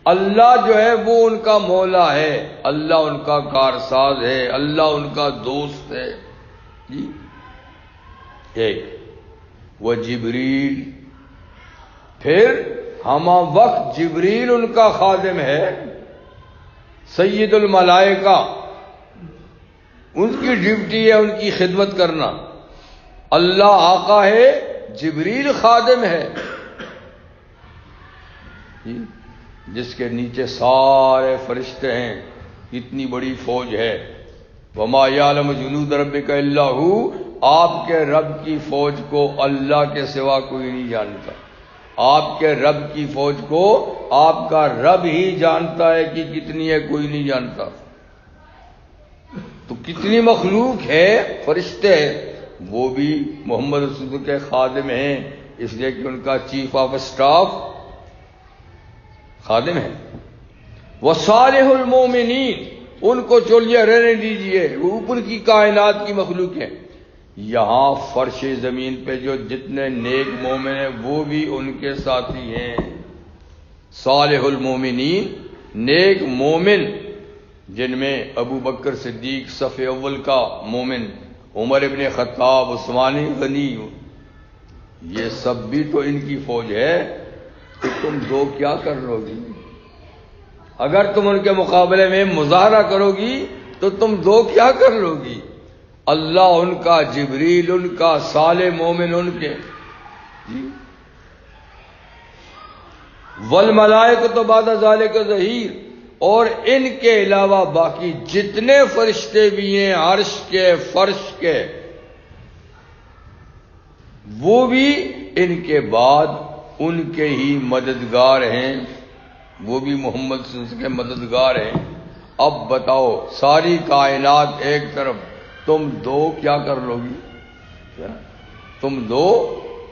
اللہ جو ہے وہ ان کا مولا ہے، اللہ ان کا کارساز ہے، اللہ ان کا دوست ہے جی۔ ایک وہ جبریل، پھر ہمہ وقت جبریل ان کا خادم ہے، سید الملائکہ، ان کی ڈیوٹی ہے ان کی خدمت کرنا۔ اللہ آقا ہے، جبریل خادم ہے جس کے نیچے سارے فرشتے ہیں، اتنی بڑی فوج ہے۔ وما یعلم جنود ربک الا ہو، آپ کے رب کی فوج کو اللہ کے سوا کوئی نہیں جانتا، آپ کے رب کی فوج کو آپ کا رب ہی جانتا ہے کہ کتنی ہے، کوئی نہیں جانتا۔ تو کتنی مخلوق ہے، فرشتے ہیں، وہ بھی محمد رسول اللہ کے خادم ہیں، اس لیے کہ ان کا چیف آف اسٹاف خادم ہے۔ وصالح المومنین، ان کو چولیے رہنے دیجئے، وہ اوپر کی کائنات کی مخلوق ہیں۔ یہاں فرش زمین پہ جو جتنے نیک مومن ہیں وہ بھی ان کے ساتھی ہیں۔ صالح المومنین، نیک مومن، جن میں ابو بکر صدیق صف اول کا مومن، عمر ابن خطاب، عثمان غنی، یہ سب بھی تو ان کی فوج ہے۔ تو تم دو کیا کر لو گی؟ اگر تم ان کے مقابلے میں مظاہرہ کرو گی تو تم دو کیا کر لو گی؟ اللہ ان کا، جبریل ان کا، صالح مومن ان کے جی۔ والملائکۃ بعد ذلک ظہیر، اور ان کے علاوہ باقی جتنے فرشتے بھی ہیں عرش کے، فرش کے، وہ بھی ان کے بعد ان کے ہی مددگار ہیں، وہ بھی محمد صلی اللہ علیہ وسلم کے مددگار ہیں۔ اب بتاؤ، ساری کائنات ایک طرف، تم دو کیا کر لو گی؟ تم دو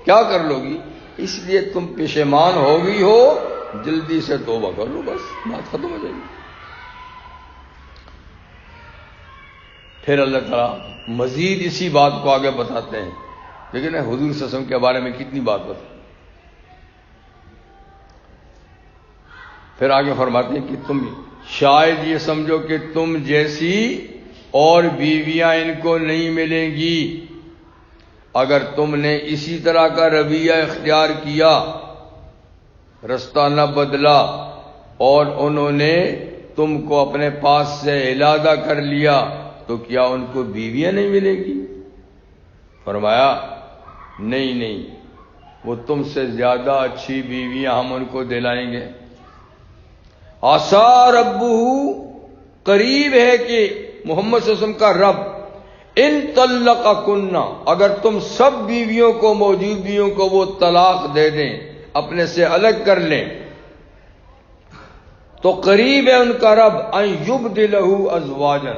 کیا کر لو گی؟ اس لیے تم پشیمان ہو گئی ہو، جلدی سے توبہ کر لو، بس بات ختم ہو جائے گی۔ پھر اللہ تعالیٰ مزید اسی بات کو آگے بتاتے ہیں، لیکن حضور صلی اللہ علیہ وسلم کے بارے میں کتنی بات بتائی۔ پھر آگے فرماتے ہیں کہ تم شاید یہ سمجھو کہ تم جیسی اور بیویاں ان کو نہیں ملیں گی اگر تم نے اسی طرح کا رویہ اختیار کیا، رستہ نہ بدلا، اور انہوں نے تم کو اپنے پاس سے علیحدہ کر لیا، تو کیا ان کو بیویاں نہیں ملیں گی؟ فرمایا نہیں، وہ تم سے زیادہ اچھی بیویاں ہم ان کو دلائیں گے۔ عسیٰ ربہ، قریب ہے کہ محمد صلی اللہ علیہ وسلم کا رب ان طلقکن، اگر تم سب بیویوں کو، موجود بیویوں کو وہ طلاق دے دیں، اپنے سے الگ کر لیں، تو قریب ہے ان کا رب ان یبدلہ ازواجا،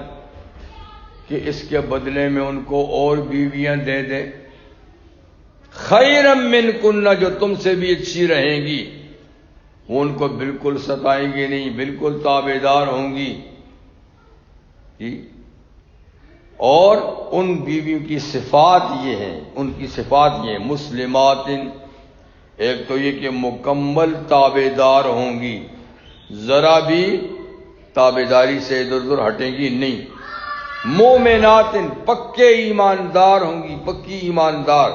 کہ اس کے بدلے میں ان کو اور بیویاں دے دے، خیرا منکن، جو تم سے بھی اچھی رہیں گی، وہ ان کو بالکل ستائیں گی نہیں، بالکل تابعدار ہوں گی جی۔ اور ان بیویوں کی صفات یہ ہیں، ان کی صفات یہ ہیں، مسلمات، ایک تو یہ کہ مکمل تابعدار ہوں گی، ذرا بھی تابعداری سے ادھر ادھر ہٹیں گی نہیں، مومنات، پکے ایماندار ہوں گی، پکی ایماندار،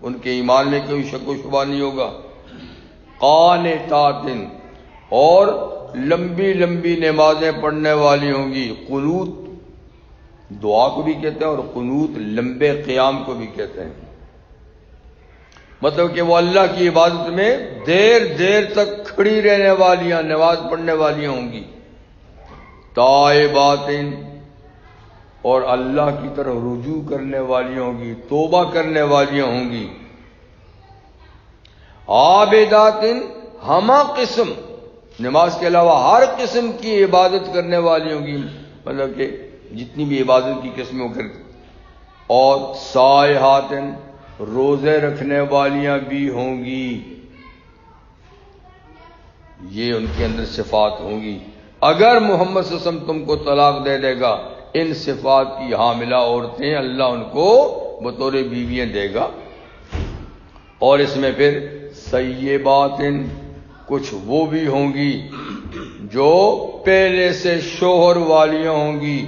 ان کے ایمان میں کوئی شک و شبہ نہیں ہوگا، قانتات، اور لمبی لمبی نمازیں پڑھنے والی ہوں گی، قنوت دعا کو بھی کہتے ہیں اور قنوت لمبے قیام کو بھی کہتے ہیں، مطلب کہ وہ اللہ کی عبادت میں دیر دیر تک کھڑی رہنے والیاں، نماز پڑھنے والیاں ہوں گی، تائبات، اور اللہ کی طرف رجوع کرنے والی ہوں گی، توبہ کرنے والیاں ہوں گی، عابدات، ہمہ قسم، نماز کے علاوہ ہر قسم کی عبادت کرنے والی ہوں گی، مطلب کہ جتنی بھی عبادت کی قسمیں کر، اور صائحات، روزے رکھنے والیاں بھی ہوں گی، یہ ان کے اندر صفات ہوں گی۔ اگر محمد صلی اللہ علیہ وسلم تم کو طلاق دے دے گا، ان صفات کی حاملہ عورتیں اللہ ان کو بطور بیویاں دے گا، اور اس میں پھر سیبات، کچھ وہ بھی ہوں گی جو پہلے سے شوہر والیاں ہوں گی،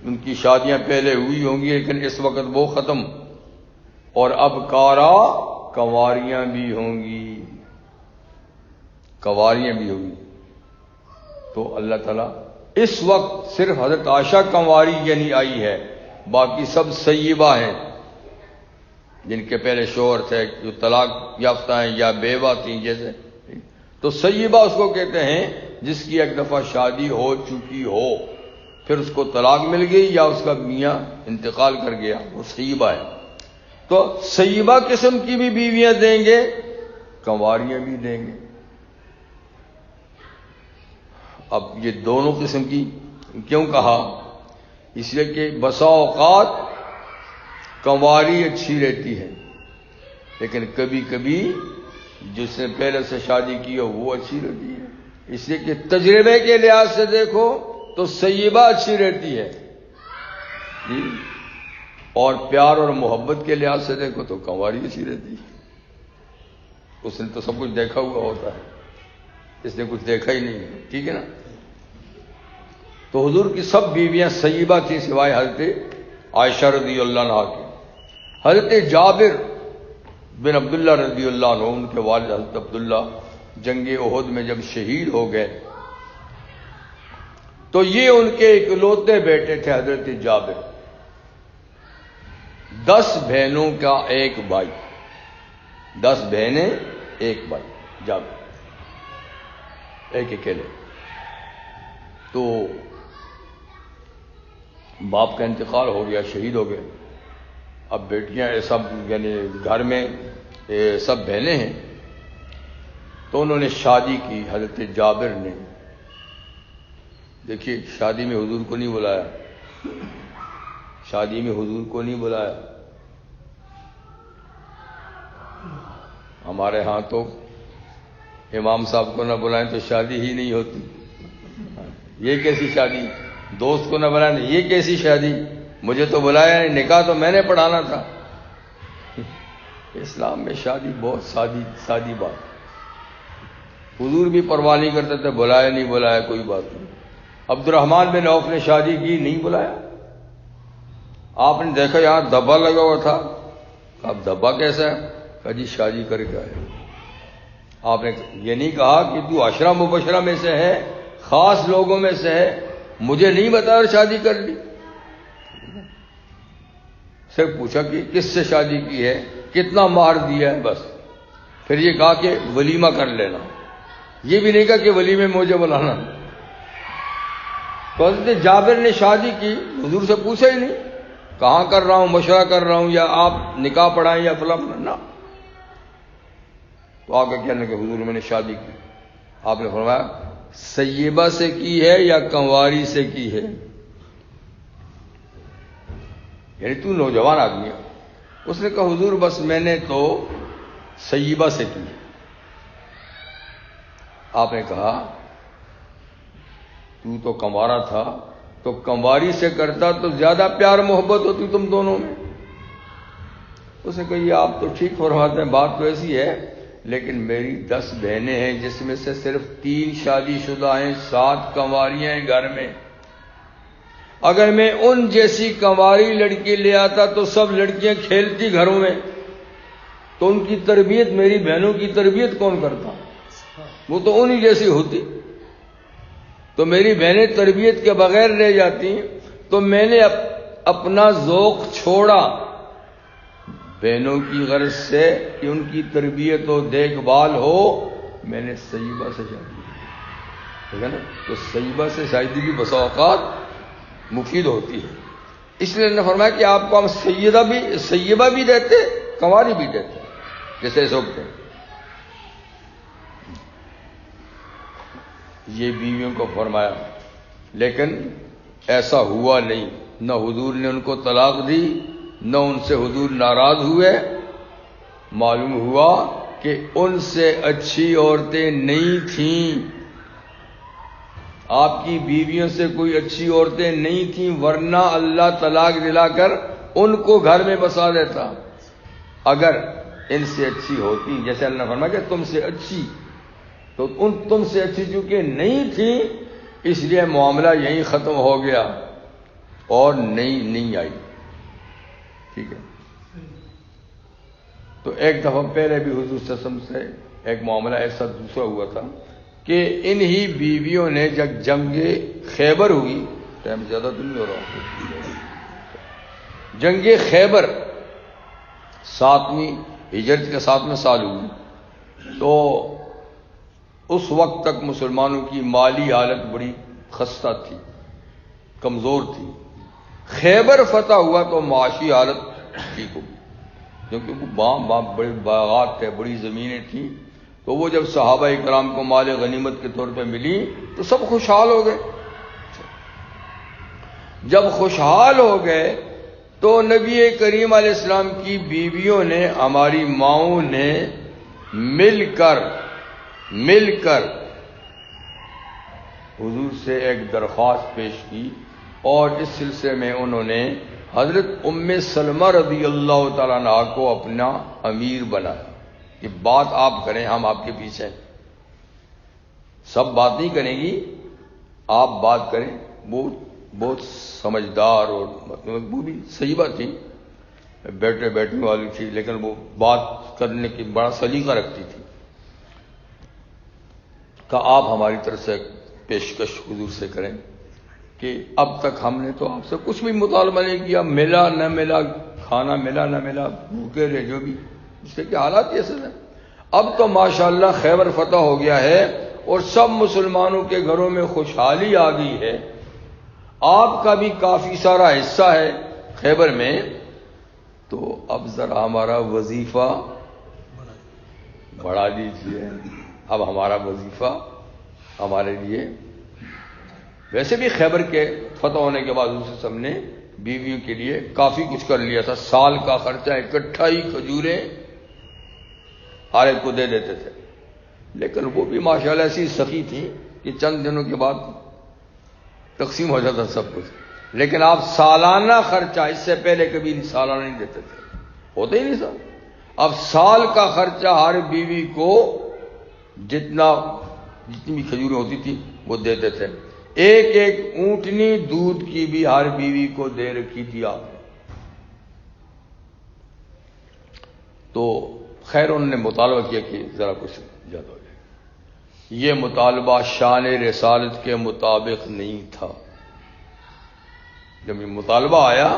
ان کی شادیاں پہلے ہوئی ہوں گی لیکن اس وقت وہ ختم، اور اب کارا، کنواریاں بھی ہوں گی، کنواریاں بھی ہوں گی۔ تو اللہ تعالیٰ اس وقت صرف حضرت عائشہ کنواری یعنی آئی ہے، باقی سب سیبہ ہیں، جن کے پہلے شوہر تھے، جو طلاق یافتہ ہیں یا بیوہ تھیں جیسے، تو سیبہ اس کو کہتے ہیں جس کی ایک دفعہ شادی ہو چکی ہو، پھر اس کو طلاق مل گئی یا اس کا میاں انتقال کر گیا، وہ سیبہ ہے۔ تو سیبہ قسم کی بھی بیویاں دیں گے، کنواریاں بھی دیں گے۔ اب یہ دونوں قسم کی کیوں کہا؟ اس لیے کہ بسا اوقات کنواری اچھی رہتی ہے، لیکن کبھی کبھی جس نے پہلے سے شادی کی ہو وہ اچھی رہتی ہے، اس لیے کہ تجربے کے لحاظ سے دیکھو تو سیبہ اچھی رہتی ہے جی، اور پیار اور محبت کے لحاظ سے دیکھو تو کنواری اچھی رہتی ہے۔ اس نے تو سب کچھ دیکھا ہوا ہوتا ہے، اس نے کچھ دیکھا ہی نہیں ہے، ٹھیک ہے نا۔ تو حضور کی سب بیویاں سیبہ تھیں سوائے حضرت عائشہ رضی اللہ عنہ کی۔ حضرت جابر بن عبداللہ رضی اللہ عنہ، ان کے والد حضرت عبداللہ جنگ احد میں جب شہید ہو گئے تو یہ ان کے اکلوتے بیٹے تھے حضرت جابر، 10 بہنوں کا ایک بھائی، 10 بہنیں ایک بھائی، جابر ایک اکیلے۔ تو باپ کا انتقال ہو گیا، شہید ہو گئے، اب بیٹیاں سب یعنی گھر میں سب بہنیں ہیں، تو انہوں نے شادی کی حضرت جابر نے۔ دیکھیے شادی میں حضور کو نہیں بلایا، شادی میں حضور کو نہیں بلایا، ہمارے ہاں تو امام صاحب کو نہ بلائیں تو شادی ہی نہیں ہوتی، یہ کیسی شادی؟ دوست کو نہ بلائیں یہ کیسی شادی؟ مجھے تو بلایا نہیں، نکاح تو میں نے پڑھانا تھا۔ اسلام میں شادی بہت سادی بات، حضور بھی پرواہ نہیں کرتے تھے، بلایا نہیں بلایا کوئی بات نہیں۔ عبد الرحمن بن عوف نے شادی کی، نہیں بلایا، آپ نے دیکھا یہاں دھبا لگا ہوا تھا، اب دھبا کیسا ہے؟ کہا جی شادی کر کے آئے۔ آپ نے یہ نہیں کہا کہ تو عشرہ مبشرہ میں سے ہے، خاص لوگوں میں سے ہے، مجھے نہیں بتایا اور شادی کر لی۔ صرف پوچھا کہ کس سے شادی کی ہے، کتنا مہر دیا ہے، بس۔ پھر یہ کہا کہ ولیمہ کر لینا، یہ بھی نہیں کہا کہ ولیمے میں مجھے بلانا۔ تو حضرت جابر نے شادی کی، حضور سے پوچھا ہی نہیں، کہاں کر رہا ہوں، مشورہ کر رہا ہوں، یا آپ نکاح پڑھائیں یا فلاں نہ. تو آپ کا کہنا کہ حضور میں نے شادی کی. آپ نے فرمایا سیبہ سے کی ہے یا کنواری سے کی ہے؟ یعنی تو نوجوان آدمی ہے. اس نے کہا حضور بس میں نے تو سیبہ سے کی. آپ نے کہا تو کنوارا تھا، تو کنواری سے کرتا تو زیادہ پیار محبت ہوتی تم دونوں میں. اس نے کہا یہ آپ تو ٹھیک فرماتے ہیں، بات تو ایسی ہے، لیکن میری 10 بہنیں ہیں جس میں سے صرف 3 شادی شدہ ہیں، 7 کنواریاں ہیں گھر میں. اگر میں ان جیسی کنواری لڑکی لے آتا تو سب لڑکیاں کھیلتی گھروں میں، تو ان کی تربیت، میری بہنوں کی تربیت کون کرتا؟ وہ تو انہی جیسی ہوتی. تو میری بہنیں تربیت کے بغیر رہ جاتی. تو میں نے اپنا ذوق چھوڑا بہنوں کی غرض سے کہ ان کی تربیت و دیکھ بھال ہو. میں نے سیبہ سے شادی کی، ٹھیک ہے نا. تو سیبہ سے شادی بھی بسا اوقات مفید ہوتی ہے. اس لیے نے فرمایا کہ آپ کو ہم سیبہ بھی دیتے، کنواری بھی دیتے، جیسے سوکھتے ہیں. یہ بیویوں کو فرمایا، لیکن ایسا ہوا نہیں. نہ حضور نے ان کو طلاق دی، نہ ان سے حضور ناراض ہوئے. معلوم ہوا کہ ان سے اچھی عورتیں نہیں تھیں. آپ کی بیویوں سے کوئی اچھی عورتیں نہیں تھیں، ورنہ اللہ طلاق دلا کر ان کو گھر میں بسا دیتا. اگر ان سے اچھی ہوتی، جیسے اللہ نے فرمایا کہ تم سے اچھی، تو تم سے اچھی چونکہ نہیں تھی، اس لیے معاملہ یہیں ختم ہو گیا اور نہیں آئی. ٹھیک ہے. تو ایک دفعہ پہلے بھی حضور صلی اللہ علیہ وسلم سے ایک معاملہ ایسا دوسرا ہوا تھا کہ انہی بیویوں نے جب جنگ خیبر ہوئی، ٹائم زیادہ تو نہیں ہو رہا، جنگ خیبر 7ویں ہجرت کے 7ویں سال ہوئی. تو اس وقت تک مسلمانوں کی مالی حالت بڑی خستہ تھی، کمزور تھی. خیبر فتح ہوا تو معاشی حالت ٹھیک ہو گئی، کیونکہ وہ بڑے باغات تھے، بڑی زمینیں تھیں. تو وہ جب صحابہ اکرام کو مال غنیمت کے طور پہ ملی تو سب خوشحال ہو گئے. جب خوشحال ہو گئے تو نبی کریم علیہ السلام کی بیویوں نے، ہماری ماؤں نے مل کر حضور سے ایک درخواست پیش کی، اور اس سلسلے میں انہوں نے حضرت ام سلمہ رضی اللہ تعالیٰ عنہ کو اپنا امیر بنایا کہ بات آپ کریں، ہم آپ کے پیچھے ہیں. سب بات نہیں کریں گی، آپ بات کریں. وہ بہت سمجھدار اور وہ بھی صحیح بات تھی، بیٹھنے والی تھی، لیکن وہ بات کرنے کی بڑا سلیقہ رکھتی تھی. کہ آپ ہماری طرف سے پیشکش حضور سے کریں کہ اب تک ہم نے تو آپ سے کچھ بھی مطالبہ نہیں کیا، ملا نہ ملا، کھانا ملا نہ ملا، بھوکے رہے، جو بھی اس کے حالات ایسے ہیں. اب تو ماشاءاللہ خیبر فتح ہو گیا ہے اور سب مسلمانوں کے گھروں میں خوشحالی آ گئی ہے، آپ کا بھی کافی سارا حصہ ہے خیبر میں، تو اب ذرا ہمارا وظیفہ بڑھا دیجیے. اب ہمارا وظیفہ ہمارے لیے، ویسے بھی خیبر کے فتح ہونے کے بعد اس سب نے بیویوں کے لیے کافی کچھ کر لیا تھا. سال کا خرچہ اکٹھا ہی کھجوریں ہر ایک کو دے دیتے تھے. لیکن وہ بھی ماشاءاللہ ایسی سخی تھی کہ چند دنوں کے بعد تقسیم ہو جاتا سب کچھ. لیکن آپ سالانہ خرچہ، اس سے پہلے کبھی سالانہ نہیں دیتے تھے، ہوتے ہی نہیں سر. اب سال کا خرچہ ہر بیوی کو جتنی بھی کھجوریں ہوتی تھی وہ دیتے تھے. ایک اونٹنی دودھ کی بھی ہر بیوی کو دے رکھی تھی آپ نے. تو خیر انہوں نے مطالبہ کیا کہ ذرا کچھ زیادہ ہو جائے. یہ مطالبہ شان رسالت کے مطابق نہیں تھا. جب یہ مطالبہ آیا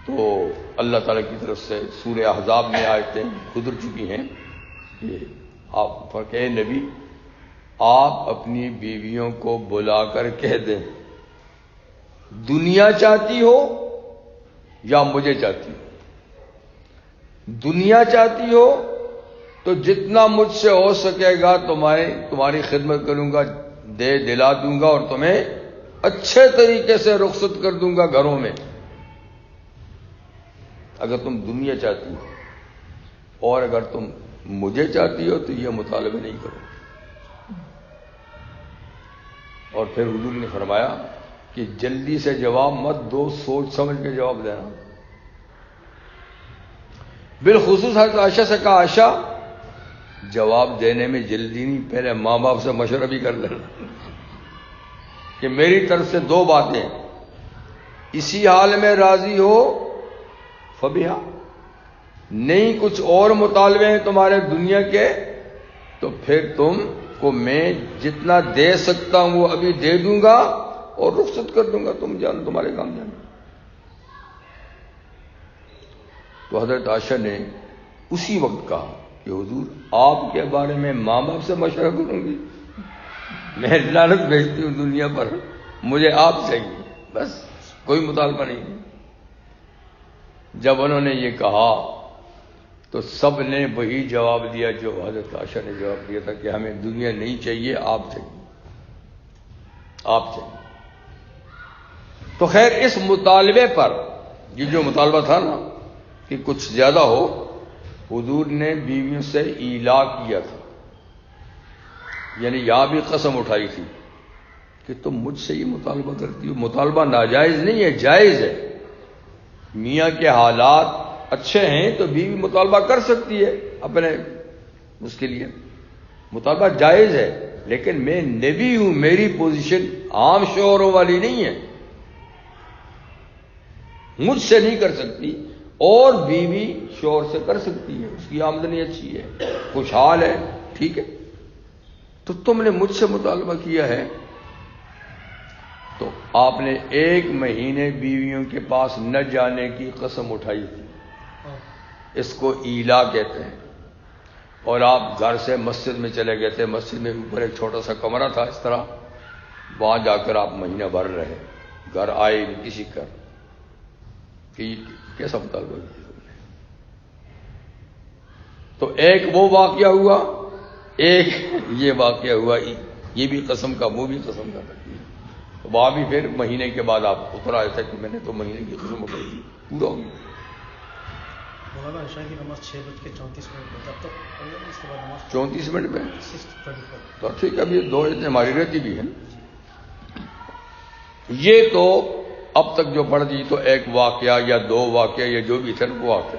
تو اللہ تعالیٰ کی طرف سے سورہ احزاب میں آیتیں گزر چکی ہیں کہ آپ کہ نبی آپ اپنی بیویوں کو بلا کر کہہ دیں دنیا چاہتی ہو یا مجھے چاہتی ہو؟ دنیا چاہتی ہو تو جتنا مجھ سے ہو سکے گا تمہاری خدمت کروں گا، دے دلا دوں گا اور تمہیں اچھے طریقے سے رخصت کر دوں گا گھروں میں، اگر تم دنیا چاہتی ہو۔ اور اگر تم مجھے چاہتی ہو تو یہ مطالبے نہیں کرو۔ اور پھر حضور نے فرمایا کہ جلدی سے جواب مت دو، سوچ سمجھ کے جواب دینا۔ بالخصوص حضرت عائشہ سے کہا، عائشہ جواب دینے میں جلدی نہیں، پہلے ماں باپ سے مشورہ بھی کر لینا کہ میری طرف سے 2 باتیں، اسی حال میں راضی ہو فبیہا، نہیں کچھ اور مطالبے ہیں تمہارے دنیا کے تو پھر تم کو میں جتنا دے سکتا ہوں وہ ابھی دے دوں گا اور رخصت کر دوں گا، تم جان تمہارے کام جانا۔ تو حضرت عائشہ نے اسی وقت کہا کہ حضور آپ کے بارے میں ماں باپ سے مشورہ کروں گی؟ میں لعنت بھیجتی ہوں دنیا پر، مجھے آپ چاہیے، بس کوئی مطالبہ نہیں۔ جب انہوں نے یہ کہا تو سب نے وہی جواب دیا جو حضرت عائشہ نے جواب دیا تھا کہ ہمیں دنیا نہیں چاہیے، آپ چاہیے، آپ چاہیے۔ تو خیر اس مطالبے پر، یہ جو مطالبہ تھا نا کہ کچھ زیادہ ہو، حضور نے بیویوں سے ایلا کیا تھا، یعنی یہاں بھی قسم اٹھائی تھی کہ تم مجھ سے یہ مطالبہ کرتی ہو، مطالبہ ناجائز نہیں ہے، جائز ہے۔ میاں کے حالات اچھے ہیں تو بیوی مطالبہ کر سکتی ہے اپنے اس کے لیے، مطالبہ جائز ہے، لیکن میں نبی ہوں، میری پوزیشن عام شوہروں والی نہیں ہے، مجھ سے نہیں کر سکتی، اور بیوی شوہر سے کر سکتی ہے، اس کی آمدنی اچھی ہے، خوشحال ہے، ٹھیک ہے۔ تو تم نے مجھ سے مطالبہ کیا ہے، تو آپ نے 1 مہینے بیویوں کے پاس نہ جانے کی قسم اٹھائی تھی، اس کو ایلا کہتے ہیں۔ اور آپ گھر سے مسجد میں چلے گئے تھے، مسجد میں اوپر ایک چھوٹا سا کمرہ تھا اس طرح، وہاں جا کر آپ مہینہ بھر رہے، گھر آئے نہیں کسی کا، کہ کیسا مطالبہ کیا تم نے؟ تو ایک وہ واقعہ ہوا، ایک یہ واقعہ ہوا، یہ بھی قسم کا، وہ بھی قسم کا تھا۔ وہاں بھی پھر مہینے کے بعد آپ اتر آئے تھے کہ میں نے تو مہینے کی قسم اٹھائی تھی، پورا ہو گیا۔ مولانا عشاء کی نماز 6:34 پہ، تب تک اس کے بعد نماز 34 منٹ میں 6:34۔ تو ٹھیک ہے، اب یہ 2 ہماری رہتی بھی ہے۔ یہ تو اب تک جو پڑھ دی تو ایک واقعہ یا 2 واقعہ یا جو بھی تھے وہ آتے۔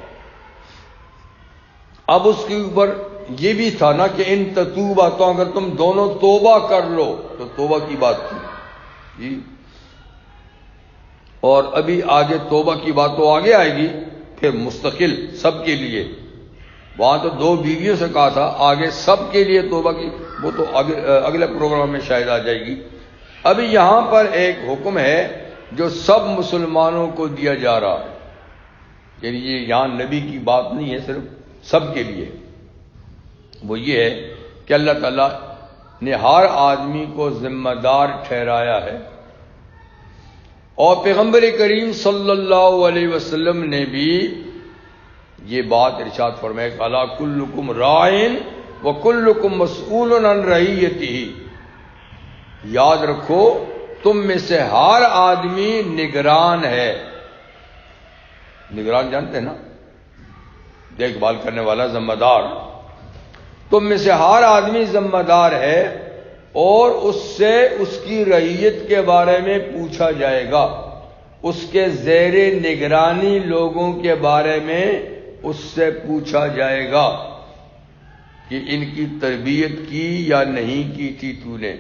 اب اس کے اوپر یہ بھی تھا نا کہ ان تتوبہ، تو اگر تم دونوں توبہ کر لو تو توبہ کی بات تھی جی، اور ابھی آگے توبہ کی بات تو آگے آئے گی پھر مستقل سب کے لیے، وہاں تو 2 بیویوں سے کہا تھا، آگے سب کے لیے توبہ کی، وہ تو اگلے پروگرام میں شاید آ جائے گی۔ ابھی یہاں پر ایک حکم ہے جو سب مسلمانوں کو دیا جا رہا ہے، یعنی یہ یہاں نبی کی بات نہیں ہے، صرف سب کے لیے۔ وہ یہ ہے کہ اللہ تعالیٰ نے ہر آدمی کو ذمہ دار ٹھہرایا ہے، اور پیغمبر کریم صلی اللہ علیہ وسلم نے بھی یہ بات ارشاد فرمایا کہ الا کلکم راعٍ وکلکم مسئول عن رعیتہ، یاد رکھو تم میں سے ہر آدمی نگران ہے۔ نگران جانتے ہیں نا، دیکھ بھال کرنے والا، ذمہ دار۔ تم میں سے ہر آدمی ذمہ دار ہے، اور اس سے اس کی رعیت کے بارے میں پوچھا جائے گا، اس کے زیر نگرانی لوگوں کے بارے میں اس سے پوچھا جائے گا کہ ان کی تربیت کی یا نہیں کی تھی تو نے،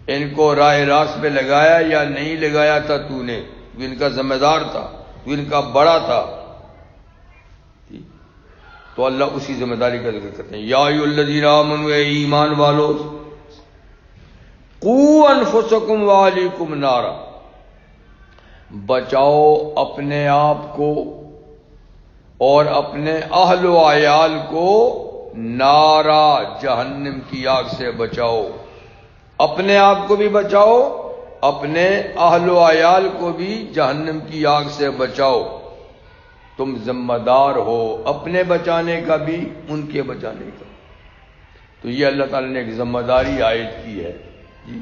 ان کو راہ راست پہ لگایا یا نہیں لگایا تھا تو نے، تو ان کا ذمہ دار تھا، تو ان کا بڑا تھا۔ تو اللہ اسی ذمہ داری کا ذکر کرتے ہیں، یا ایھا الذین آمنوا، اے ایمان والو، قوا انفسکم واہلیکم نارا، بچاؤ اپنے آپ کو اور اپنے اہل و عیال کو نارا، جہنم کی آگ سے بچاؤ، اپنے آپ کو بھی بچاؤ، اپنے اہل و عیال کو بھی جہنم کی آگ سے بچاؤ۔ تم ذمہ دار ہو اپنے بچانے کا بھی ان کے بچانے کا. تو یہ اللہ تعالیٰ نے ایک ذمہ داری عائد کی ہے. جی